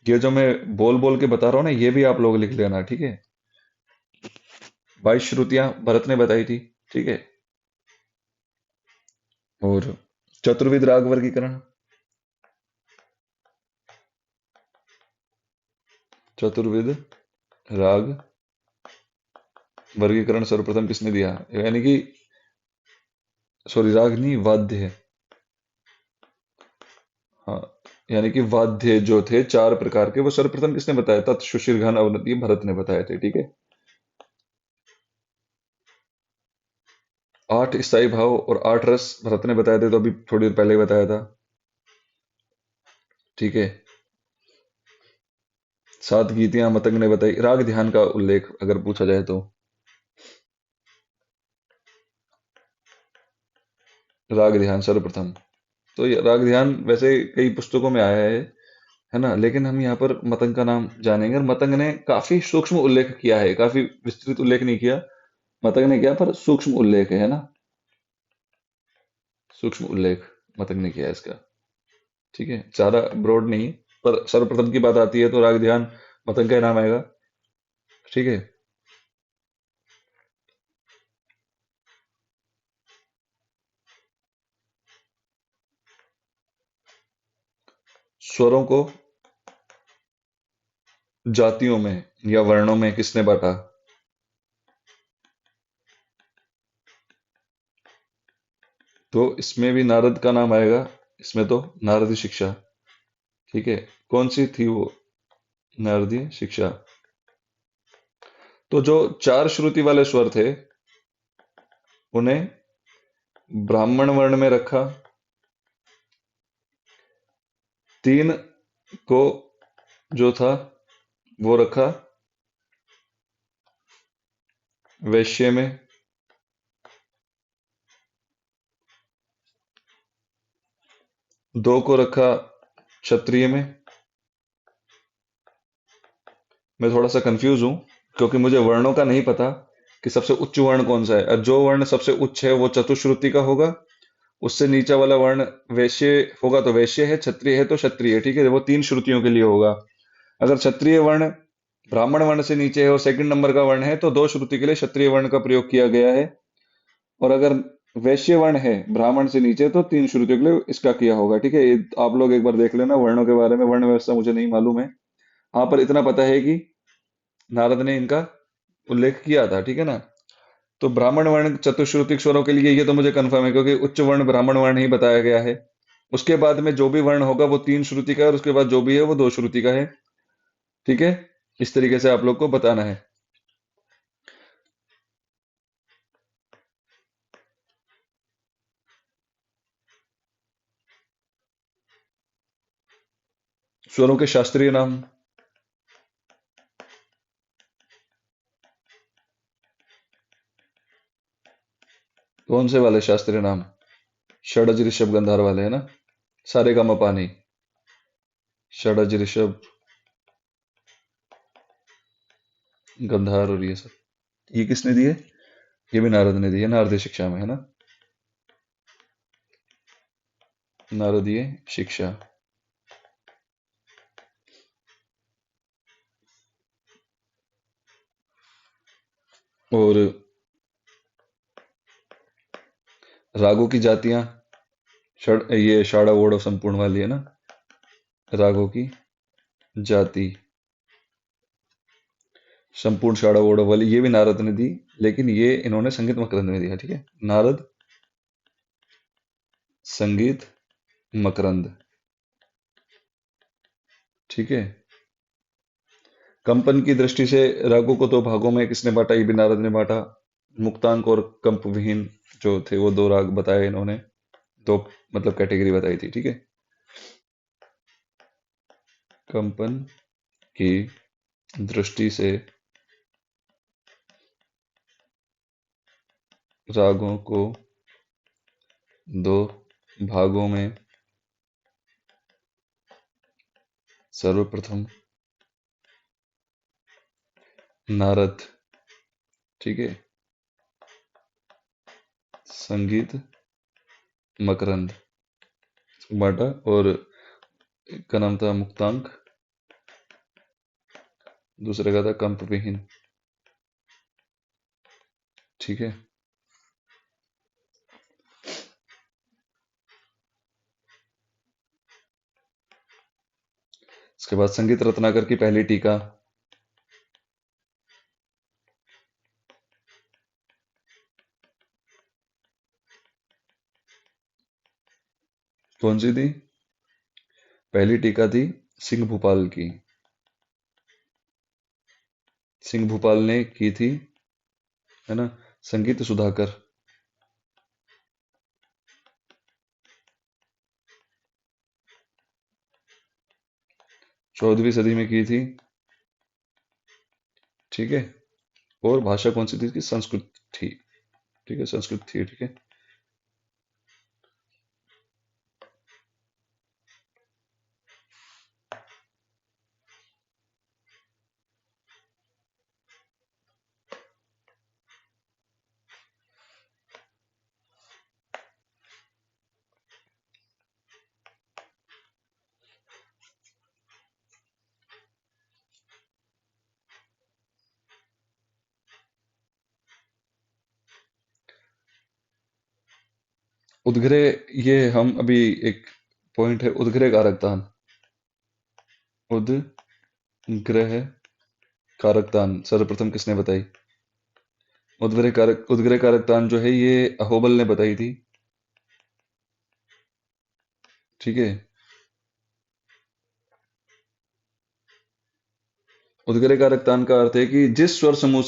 ये जो मैं बोल बोल के बता रहा हूँ ना, ये भी आप लोग लिख लेना। ठीक है, 22 श्रुतियां भरत ने बताई थी। ठीक है, और चतुर्विध राग वर्गीकरण, चतुर्विध राग वर्गीकरण सर्वप्रथम किसने दिया? यानी कि, सॉरी, राग नहीं, वाद्य है। हाँ, यानी कि वाद्य जो थे 4 प्रकार के, वो सर्वप्रथम किसने बताया? तत्, सुशील, घन, अवनति, भरत ने बताए थे। ठीक है, 8 स्थाई भाव और 8 रस भरत ने बताए थे, तो अभी थोड़ी देर पहले ही बताया था। ठीक है, 7 गीतियां मतंग ने बताई। राग ध्यान का उल्लेख अगर पूछा जाए तो, राग ध्यान सर्वप्रथम, तो ये राग ध्यान वैसे कई पुस्तकों में आया है ना, लेकिन हम यहाँ पर मतंग का नाम जानेंगे। और मतंग ने काफी सूक्ष्म उल्लेख किया है, काफी विस्तृत उल्लेख नहीं किया मतंग ने, किया पर सूक्ष्म उल्लेख है ना, सूक्ष्म उल्लेख मतंग ने किया है इसका। ठीक है, ज्यादा ब्रॉड नहीं, पर सर्वप्रथम की बात आती है तो राग ध्यान मतंग का ही नाम आएगा। ठीक है, स्वरों को जातियों में या वर्णों में किसने बांटा? तो इसमें भी नारद का नाम आएगा, इसमें तो नारदी शिक्षा। ठीक है, कौन सी थी वो नारदी शिक्षा? तो जो 4 श्रुति वाले स्वर थे, उन्हें ब्राह्मण वर्ण में रखा, 3 को जो था वो रखा वैश्य में, 2 को रखा क्षत्रिय में। मैं थोड़ा सा कंफ्यूज हूं, क्योंकि मुझे वर्णों का नहीं पता कि सबसे उच्च वर्ण कौन सा है। और जो वर्ण सबसे उच्च है वो चतुश्रुति का होगा, उससे नीचा वाला वर्ण वैश्य होगा तो वैश्य है, क्षत्रिय है तो क्षत्रिय है। ठीक है, वो 3 श्रुतियों के लिए होगा। अगर क्षत्रिय वर्ण ब्राह्मण वर्ण से नीचे है और सेकंड नंबर का वर्ण है, तो 2 श्रुति के लिए क्षत्रिय वर्ण का प्रयोग किया गया है। और अगर वैश्य वर्ण है ब्राह्मण से नीचे, तो 3 श्रुतियों के लिए इसका किया होगा। ठीक है, ये आप लोग एक बार देख लेना वर्णों के बारे में, वर्ण व्यवस्था मुझे नहीं मालूम है। हाँ, पर इतना पता है कि नारद ने इनका उल्लेख किया था। ठीक है ना, तो ब्राह्मण वर्ण चतुश्रुतिक स्वरों के लिए ये तो मुझे कंफर्म है, क्योंकि उच्च वर्ण ब्राह्मण वर्ण ही बताया गया है। उसके बाद में जो भी वर्ण होगा वो 3 श्रुति का है, और उसके बाद जो भी है वो 2 श्रुति का है। ठीक है, इस तरीके से आप लोग को बताना है। स्वरों के शास्त्रीय नाम, कौन से वाले शास्त्रीय नाम? षडज ऋषभ गंधार वाले है ना, सारे का मपा नहीं, षडज ऋषभ गंधार और ये सब, ये किसने दिए? ये भी नारद ने दिए, नारदीय शिक्षा में है ना, नारदीय शिक्षा। और रागों की जातियां, ये षाढ़ वोढ़ संपूर्ण वाली है ना, रागों की जाति संपूर्ण षाढ़ वोढ़ वाली, ये भी नारद ने दी, लेकिन ये इन्होंने संगीत मकरंद में दिया। ठीक है, नारद संगीत मकरंद। ठीक है, कंपन की दृष्टि से रागों को 2 भागों में किसने बांटा? ये भी नारद ने बांटा। मुक्तांक और कंप विहीन जो थे वो 2 राग बताए इन्होंने, 2 मतलब कैटेगरी बताई थी। ठीक है, कंपन की दृष्टि से रागों को 2 भागों में सर्वप्रथम नारद ठीक है। संगीत मकरंद बांटा, और एक का नाम था मुक्तांक, दूसरे का था कंप विहीन। ठीक है। इसके बाद संगीत रत्नाकर की पहली टीका। कौन सी थी? पहली टीका थी सिंह भूपाल की। सिंह भूपाल ने की थी, है ना। संगीत सुधाकर। 14वीं सदी में की थी। ठीक है। और भाषा कौन सी थी? संस्कृत थी। ठीक है, संस्कृत थी। ठीक है। उद्ग्रह, ये हम अभी एक पॉइंट है, उद्ग्रह कारकतान। उद्ग्रह कारकतान सर्वप्रथम किसने बताई? उद्ग्रह कारकतान जो है ये अहोबल ने बताई थी। ठीक है। उद्ग्रह कारकतान का अर्थ है कि जिस स्वर समूह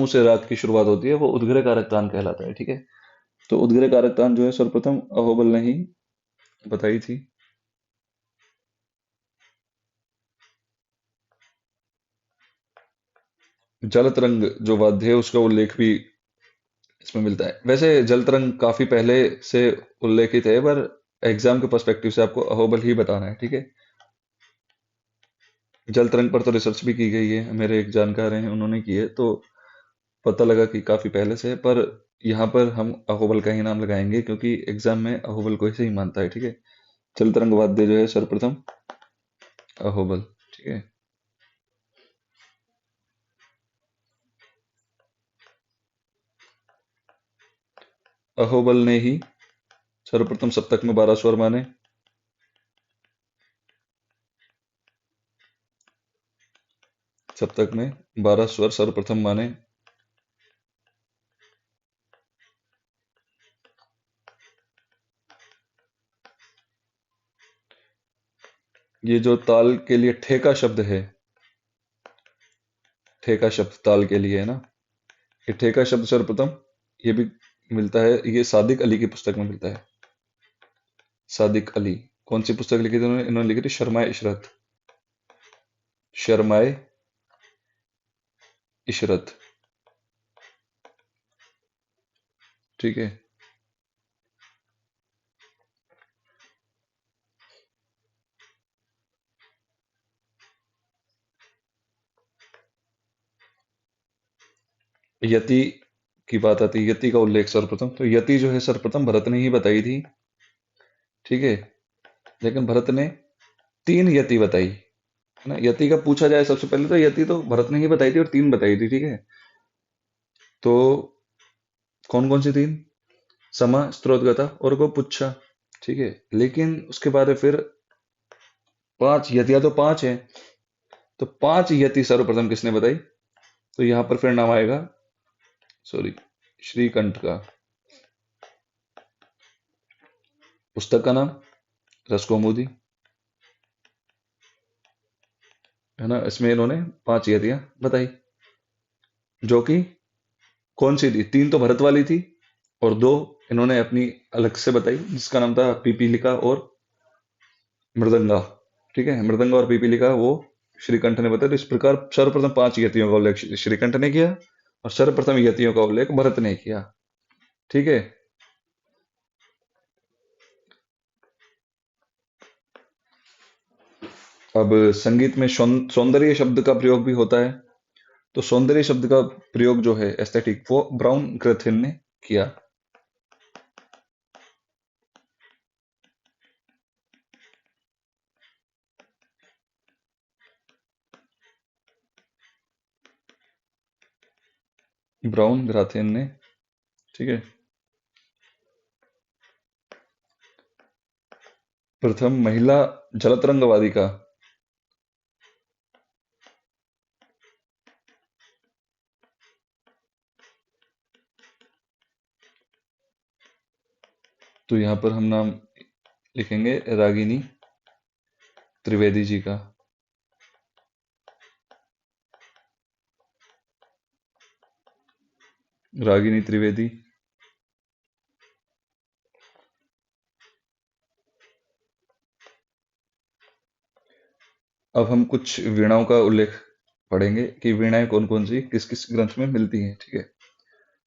से राग की शुरुआत होती है वो उद्ग्रह कारकतान कहलाता है। ठीक है। तो उद्ग्रह कारकतान जो है सर्वप्रथम अहोबल ने ही बताई थी। जल तरंग जो वाद्य है उसका उल्लेख भी इसमें मिलता है। वैसे जल तरंग काफी पहले से उल्लेखित है, पर एग्जाम के पर्सपेक्टिव से आपको अहोबल ही बताना है। ठीक है। जल तरंग पर तो रिसर्च भी की गई है, मेरे एक जानकार हैं उन्होंने की है, तो पता लगा कि काफी पहले से है। पर यहाँ पर हम अहोबल का ही नाम लगाएंगे क्योंकि एग्जाम में अहोबल को ऐसे ही मानता है। ठीक है। जल तरंग वाद्य जो है सर्वप्रथम अहोबल। ठीक है। अहोबल ने ही सर्वप्रथम सप्तक में 12 स्वर माने। सप्तक में 12 स्वर सर्वप्रथम माने। ये जो ताल के लिए ठेका शब्द है, ठेका शब्द ताल के लिए है ना, ये ठेका शब्द सर्वप्रथम ये भी मिलता है, ये सादिक अली की पुस्तक में मिलता है। सादिक अली। कौन सी पुस्तक लिखी थी उन्होंने? इन्होंने लिखी थी शर्माए इशरत। शर्माए इशरत। ठीक है। यति की बात आती है, यति का उल्लेख सर्वप्रथम, तो यति जो है सर्वप्रथम भरत ने ही बताई थी। ठीक है। लेकिन भरत ने 3 यति बताई, है ना। यति का पूछा जाए सबसे पहले तो यति तो भरत ने ही बताई थी और 3 बताई थी। ठीक है। तो कौन कौन सी 3? समा, स्त्रोतगता और को पुच्छा। ठीक है। लेकिन उसके बाद फिर 5 यतियां तो 5 है, तो 5 यति सर्वप्रथम किसने बताई? तो यहां पर फिर नाम आएगा, सॉरी, श्रीकंठ का। पुस्तक का नाम रसकौमुदी, है ना। इसमें इन्होंने 5 यतियां बताई, जो कि कौन सी थी? 3 तो भरत वाली थी और 2 इन्होंने अपनी अलग से बताई, जिसका नाम था पीपीलिका और मृदंगा। ठीक है। मृदंगा और पीपीलिका वो श्रीकंठ ने बताया। तो इस प्रकार सर्वप्रथम 5 यतियों का उल्लेख श्रीकंठ ने किया और सर्वप्रथम यतियों का उल्लेख भरत ने किया। ठीक है। अब संगीत में सौंदर्य शब्द का प्रयोग भी होता है। तो सौंदर्य शब्द का प्रयोग जो है एस्थेटिक, वो ब्राउन ग्रथिन ने किया। ब्राउन ग्राथिन ने, ठीक है। प्रथम महिला जलतरंग वादिका, तो यहां पर हम नाम लिखेंगे रागिनी त्रिवेदी जी का। रागिनी त्रिवेदी। अब हम कुछ वीणाओं का उल्लेख पढ़ेंगे कि वीणाएं कौन कौन सी किस किस ग्रंथ में मिलती हैं, ठीक है।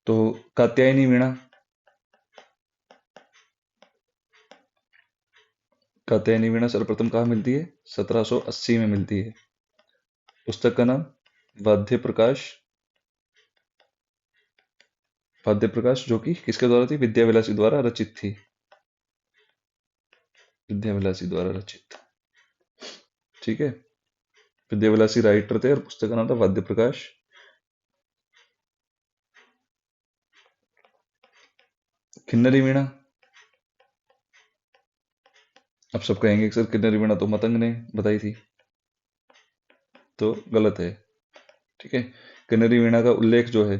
तो कात्यायनी वीणा, कात्यायनी वीणा सर्वप्रथम कहाँ मिलती है? 1780 में मिलती है। पुस्तक का नाम वाद्य प्रकाश, वाद्य प्रकाश, जो कि किसके द्वारा थी? विद्याविलासी द्वारा रचित थी। विद्याविलासी द्वारा रचित, ठीक है। विद्याविलासी राइटर थे और पुस्तक का नाम था वाद्य प्रकाश। किन्नरी वीणा, अब सब कहेंगे कि सर किन्नरी वीणा तो मतंग ने बताई थी, तो गलत है, ठीक है। किन्नरी वीणा का उल्लेख जो है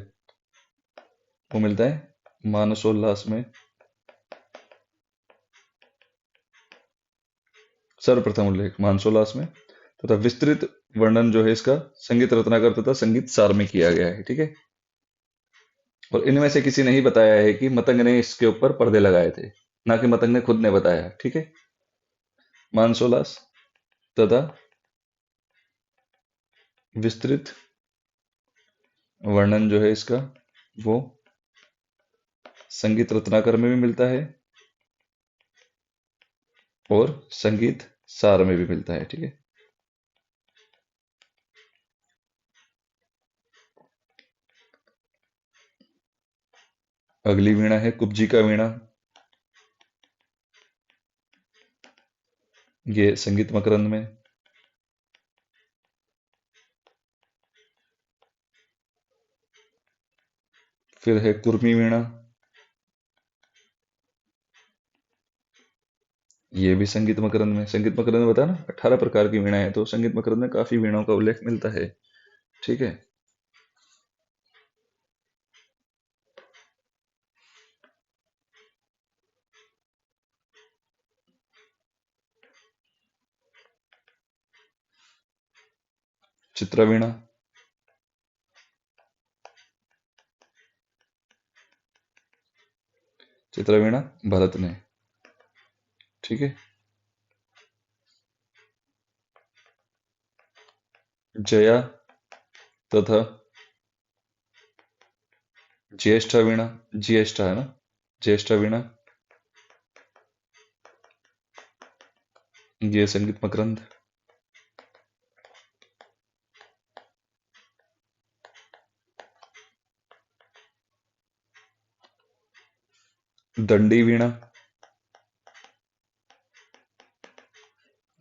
वो मिलता है मानसोल्लास में, सर्वप्रथम उल्लेख मानसोल्लास में, तथा विस्तृत वर्णन जो है इसका संगीत रत्नाकर तथा संगीत सार में किया गया है, ठीक है। और इनमें से किसी ने ही बताया है कि मतंग ने इसके ऊपर पर्दे लगाए थे, ना कि मतंग ने खुद ने बताया, ठीक है। मानसोल्लास तथा विस्तृत वर्णन जो है इसका वो संगीत रत्नाकर में भी मिलता है और संगीत सार में भी मिलता है, ठीक है। अगली वीणा है कुब्जी का वीणा। ये संगीत मकरंद में। फिर है कुर्मी वीणा, ये भी संगीत मकरंद में। संगीत मकरंद में बताया ना 18 प्रकार की वीणा है, तो संगीत मकरंद में काफी वीणाओं का उल्लेख मिलता है, ठीक है। चित्रवीणा, चित्रवीणा भरत ने, ठीक है। जया तथा ज्येष्ठ वीणा, ज्येष्ठ है ना, ज्येष्ठ वीणा, ये संगीत मकरंद। दंडी वीणा,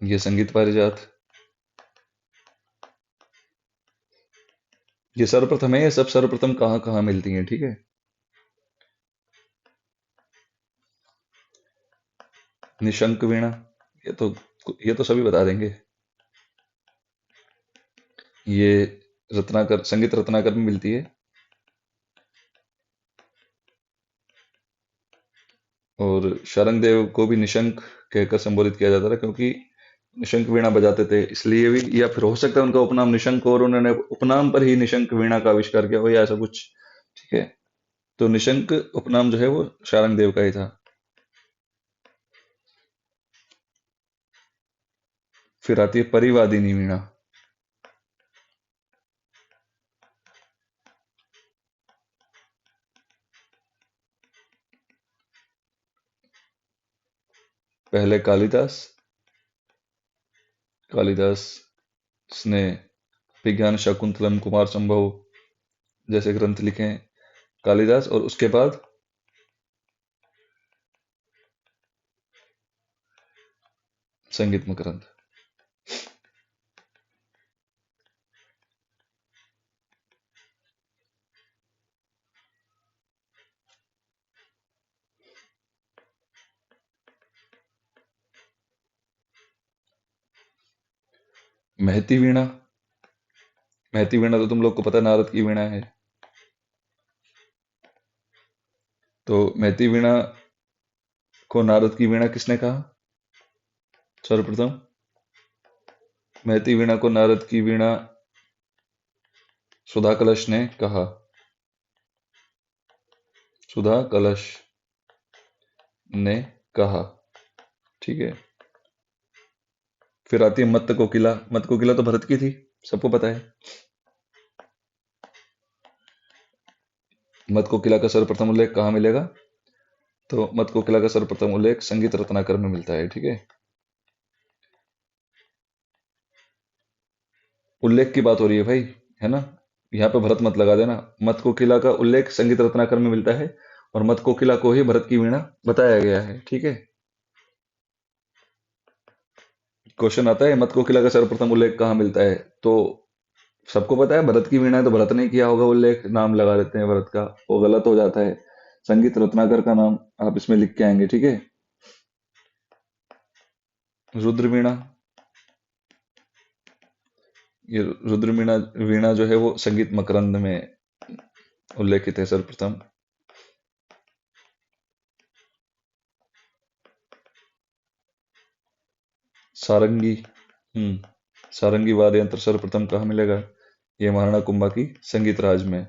ये संगीत पारिजात। ये सर्वप्रथम है, ये सब सर्वप्रथम कहाँ कहाँ मिलती हैं, ठीक है। निशंक वीणा, ये तो ये तो सभी बता देंगे। ये रत्नाकर, संगीत रत्नाकर में मिलती है। और शारंग देव को भी निशंक कहकर संबोधित किया जाता था, क्योंकि निशंक वीणा बजाते थे, इसलिए भी। या फिर हो सकता है उनका उपनाम निशंक हो और उन्होंने उपनाम पर ही निशंक वीणा का आविष्कार किया हो, या ऐसा कुछ, ठीक है। तो निशंक उपनाम जो है वो शारंग देव का ही था। फिर आती है परिवादिनी वीणा। पहले कालिदास, कालिदास ने विज्ञान शाकुंतलम, कुमार संभव जैसे ग्रंथ लिखे हैं कालिदास। और उसके बाद संगीत मकरंद। महती वीणा। महती वीणा तो तुम लोग को पता है, नारद की वीणा है। तो महती वीणा को नारद की वीणा किसने कहा सर्वप्रथम? महती वीणा को नारद की वीणा सुधा कलश ने कहा। सुधा कलश ने कहा, ठीक है। फिर आती है मत्त कोकिला। मत्त कोकिला तो भरत की थी, सबको पता है। मत्त कोकिला का सर्वप्रथम उल्लेख कहाँ मिलेगा? तो मत्त कोकिला का सर्वप्रथम उल्लेख संगीत रत्नाकर में मिलता है, ठीक है। उल्लेख की बात हो रही है भाई, है ना। यहाँ पे भरत मत लगा देना। मत्त कोकिला का उल्लेख संगीत रत्नाकर में मिलता है और मत्त कोकिला को ही भरत की वीणा बताया गया है, ठीक है। क्वेश्चन आता है मत्त कोकिला का सर्वप्रथम उल्लेख कहाँ मिलता है, तो सबको पता है भरत की वीणा है, तो भरत ने किया होगा उल्लेख, नाम लगा देते हैं भरत का, वो गलत हो जाता है। संगीत रत्नाकर का नाम आप इसमें लिख के आएंगे, ठीक है। रुद्र वीणा। ये रुद्र वीणा वीणा जो है वो संगीत मकरंद में उल्लेखित है सर्वप्रथम। सारंगी। सारंगी वाद्य यंत्र सर्वप्रथम कहाँ मिलेगा? ये महाराणा कुंभा की संगीत राज में,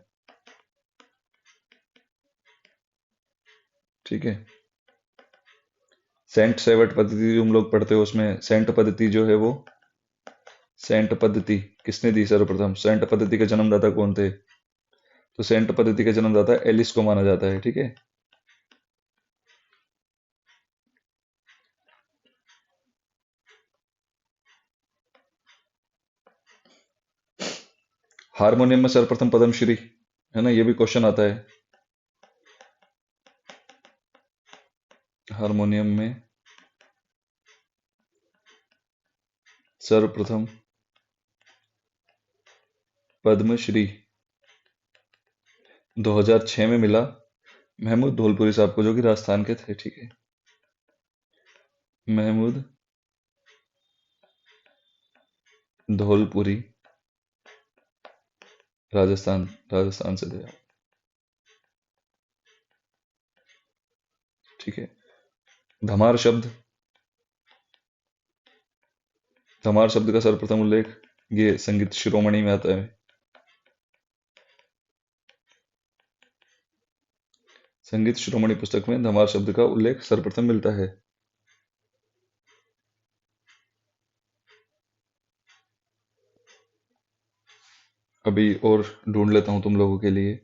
ठीक है। सेंट सेवट पद्धति तुम लोग पढ़ते हो, उसमें सेंट पद्धति जो है वो, सेंट पद्धति किसने दी सर्वप्रथम? सेंट पद्धति के जन्मदाता कौन थे? तो सेंट पद्धति के जन्मदाता एलिस को माना जाता है, ठीक है। हारमोनियम में सर्वप्रथम पद्मश्री, है ना, ये भी क्वेश्चन आता है। हारमोनियम में सर्वप्रथम पद्मश्री 2006 में मिला महमूद धौलपुरी साहब को, जो कि राजस्थान के थे, ठीक है। महमूद धौलपुरी, राजस्थान, राजस्थान से थे, ठीक है। धमार शब्द। धमार शब्द का सर्वप्रथम उल्लेख ये संगीत शिरोमणि में आता है। संगीत शिरोमणि पुस्तक में धमार शब्द का उल्लेख सर्वप्रथम मिलता है। अभी और ढूंढ लेता हूं तुम लोगों के लिए।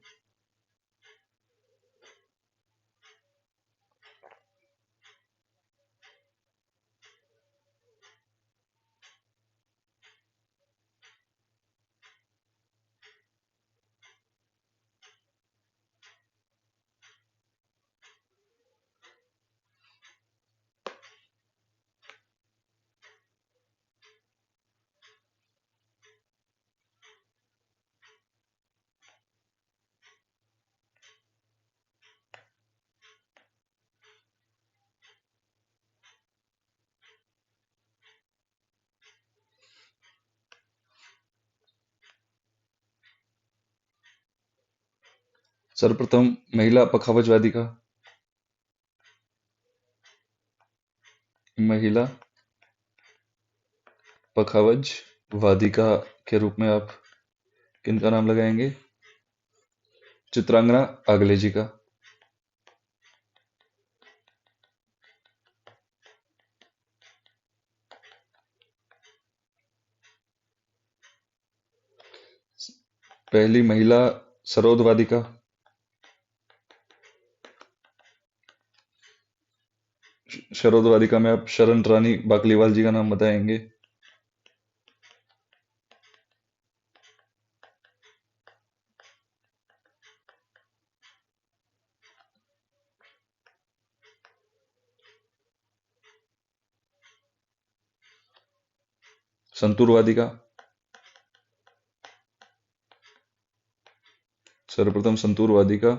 सर्वप्रथम महिला पखावज वादिका। महिला पखावज वादिका के रूप में आप किनका नाम लगाएंगे? चित्रांगना आगले जी का। पहली महिला सरोद वादिका। सरोद वादिका में आप शरण रानी बाकलीवाल जी का नाम बताएंगे। संतूर वादिका, सर्वप्रथम संतूर वादिका,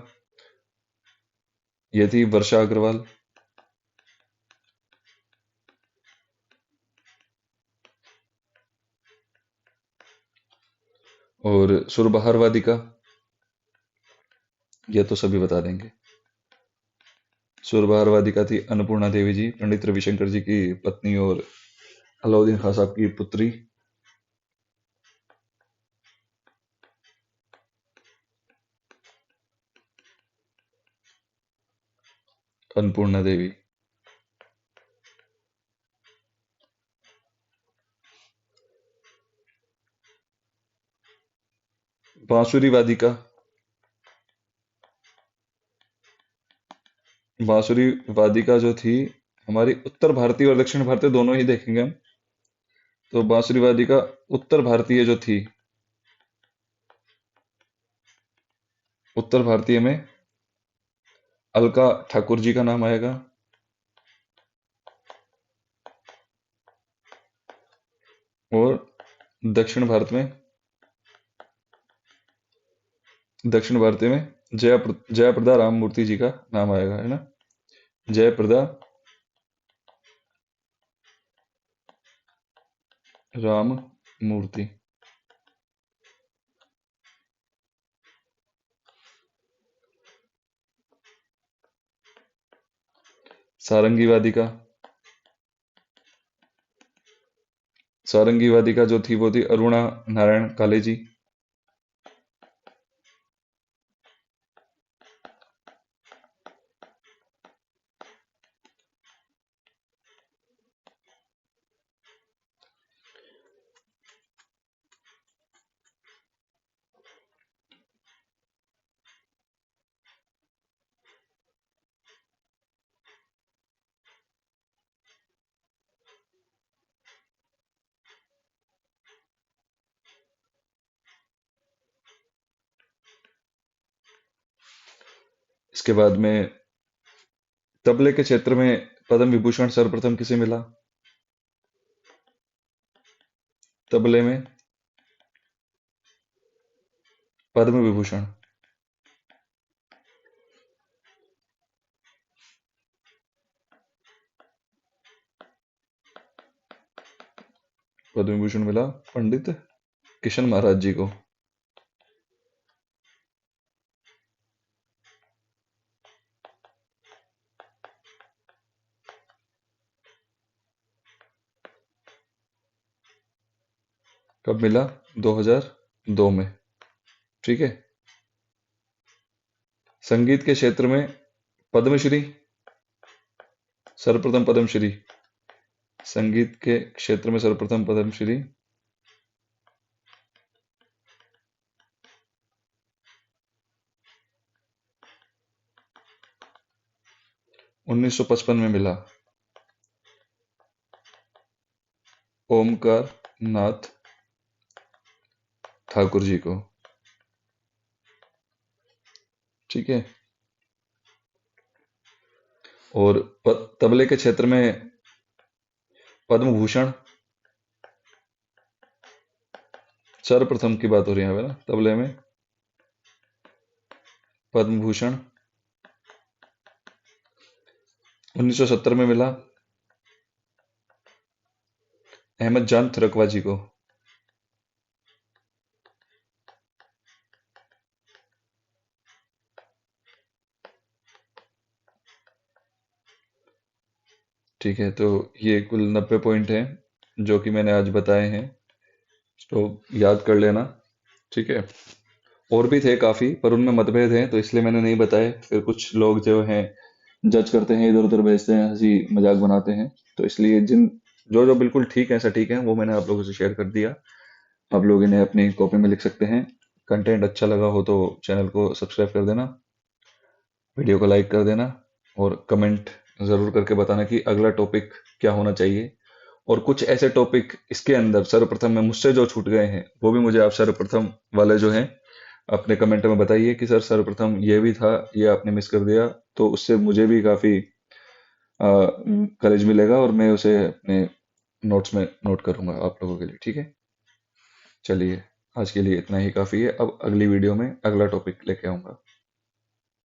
ये थी वर्षा अग्रवाल। और सुरबहार वादिका, ये तो सभी बता देंगे। सुरबहार वादिका थी अन्नपूर्णा देवी जी, पंडित रविशंकर जी की पत्नी और अलाउद्दीन खान साहब की पुत्री। अन्नपूर्णा देवी। बांसुरी वादिका, बांसुरी वादिका जो थी हमारी उत्तर भारतीय और दक्षिण भारतीय दोनों ही देखेंगे हम। तो बांसुरी वादिका उत्तर भारतीय जो थी, उत्तर भारतीय में अलका ठाकुर जी का नाम आएगा। और दक्षिण भारत में, दक्षिण भारतीय में जयप्रदा राममूर्ति जी का नाम आएगा, है ना। जयप्रदा राम मूर्ति। सारंगी वादिका, सारंगी वादिका जो थी वो थी अरुणा नारायण काले जी। इसके बाद में तबले के क्षेत्र में पद्म विभूषण सर्वप्रथम किसे मिला? तबले में पद्म विभूषण। पद्म विभूषण मिला पंडित किशन महाराज जी को। कब मिला? 2002 में। ठीक है। संगीत के क्षेत्र में पद्मश्री, सर्वप्रथम पद्मश्री, संगीत के क्षेत्र में सर्वप्रथम पद्मश्री 1955 में मिला ओमकार नाथ ठाकुर जी को। ठीक है। और तबले के क्षेत्र में पद्म भूषण सर्वप्रथम की बात हो रही है ना, तबले में पद्म भूषण 1970 में मिला अहमद जान थरकवा जी को। ठीक है, तो ये कुल 90 पॉइंट हैं जो कि मैंने आज बताए हैं, तो याद कर लेना। ठीक है। और भी थे काफी, पर उनमें मतभेद हैं तो इसलिए मैंने नहीं बताए। फिर कुछ लोग जो हैं जज करते हैं, इधर उधर भेजते हैं, हंसी मजाक बनाते हैं, तो इसलिए जिन जो जो बिल्कुल ठीक है, सटीक है, वो मैंने आप लोगों से शेयर कर दिया। आप लोग इन्हें अपनी कॉपी में लिख सकते हैं। कंटेंट अच्छा लगा हो तो चैनल को सब्सक्राइब कर देना, वीडियो को लाइक कर देना, और कमेंट ज़रूर करके बताना कि अगला टॉपिक क्या होना चाहिए। और कुछ ऐसे टॉपिक इसके अंदर सर्वप्रथम में मुझसे जो छूट गए हैं वो भी मुझे आप सर्वप्रथम वाले जो हैं अपने कमेंट में बताइए कि सर सर्वप्रथम ये भी था, ये आपने मिस कर दिया। तो उससे मुझे भी काफ़ी करेज मिलेगा और मैं उसे अपने नोट्स में नोट करूंगा आप लोगों के लिए, ठीक है। चलिए, आज के लिए इतना ही काफ़ी है। अब अगली वीडियो में अगला टॉपिक लेके आऊंगा।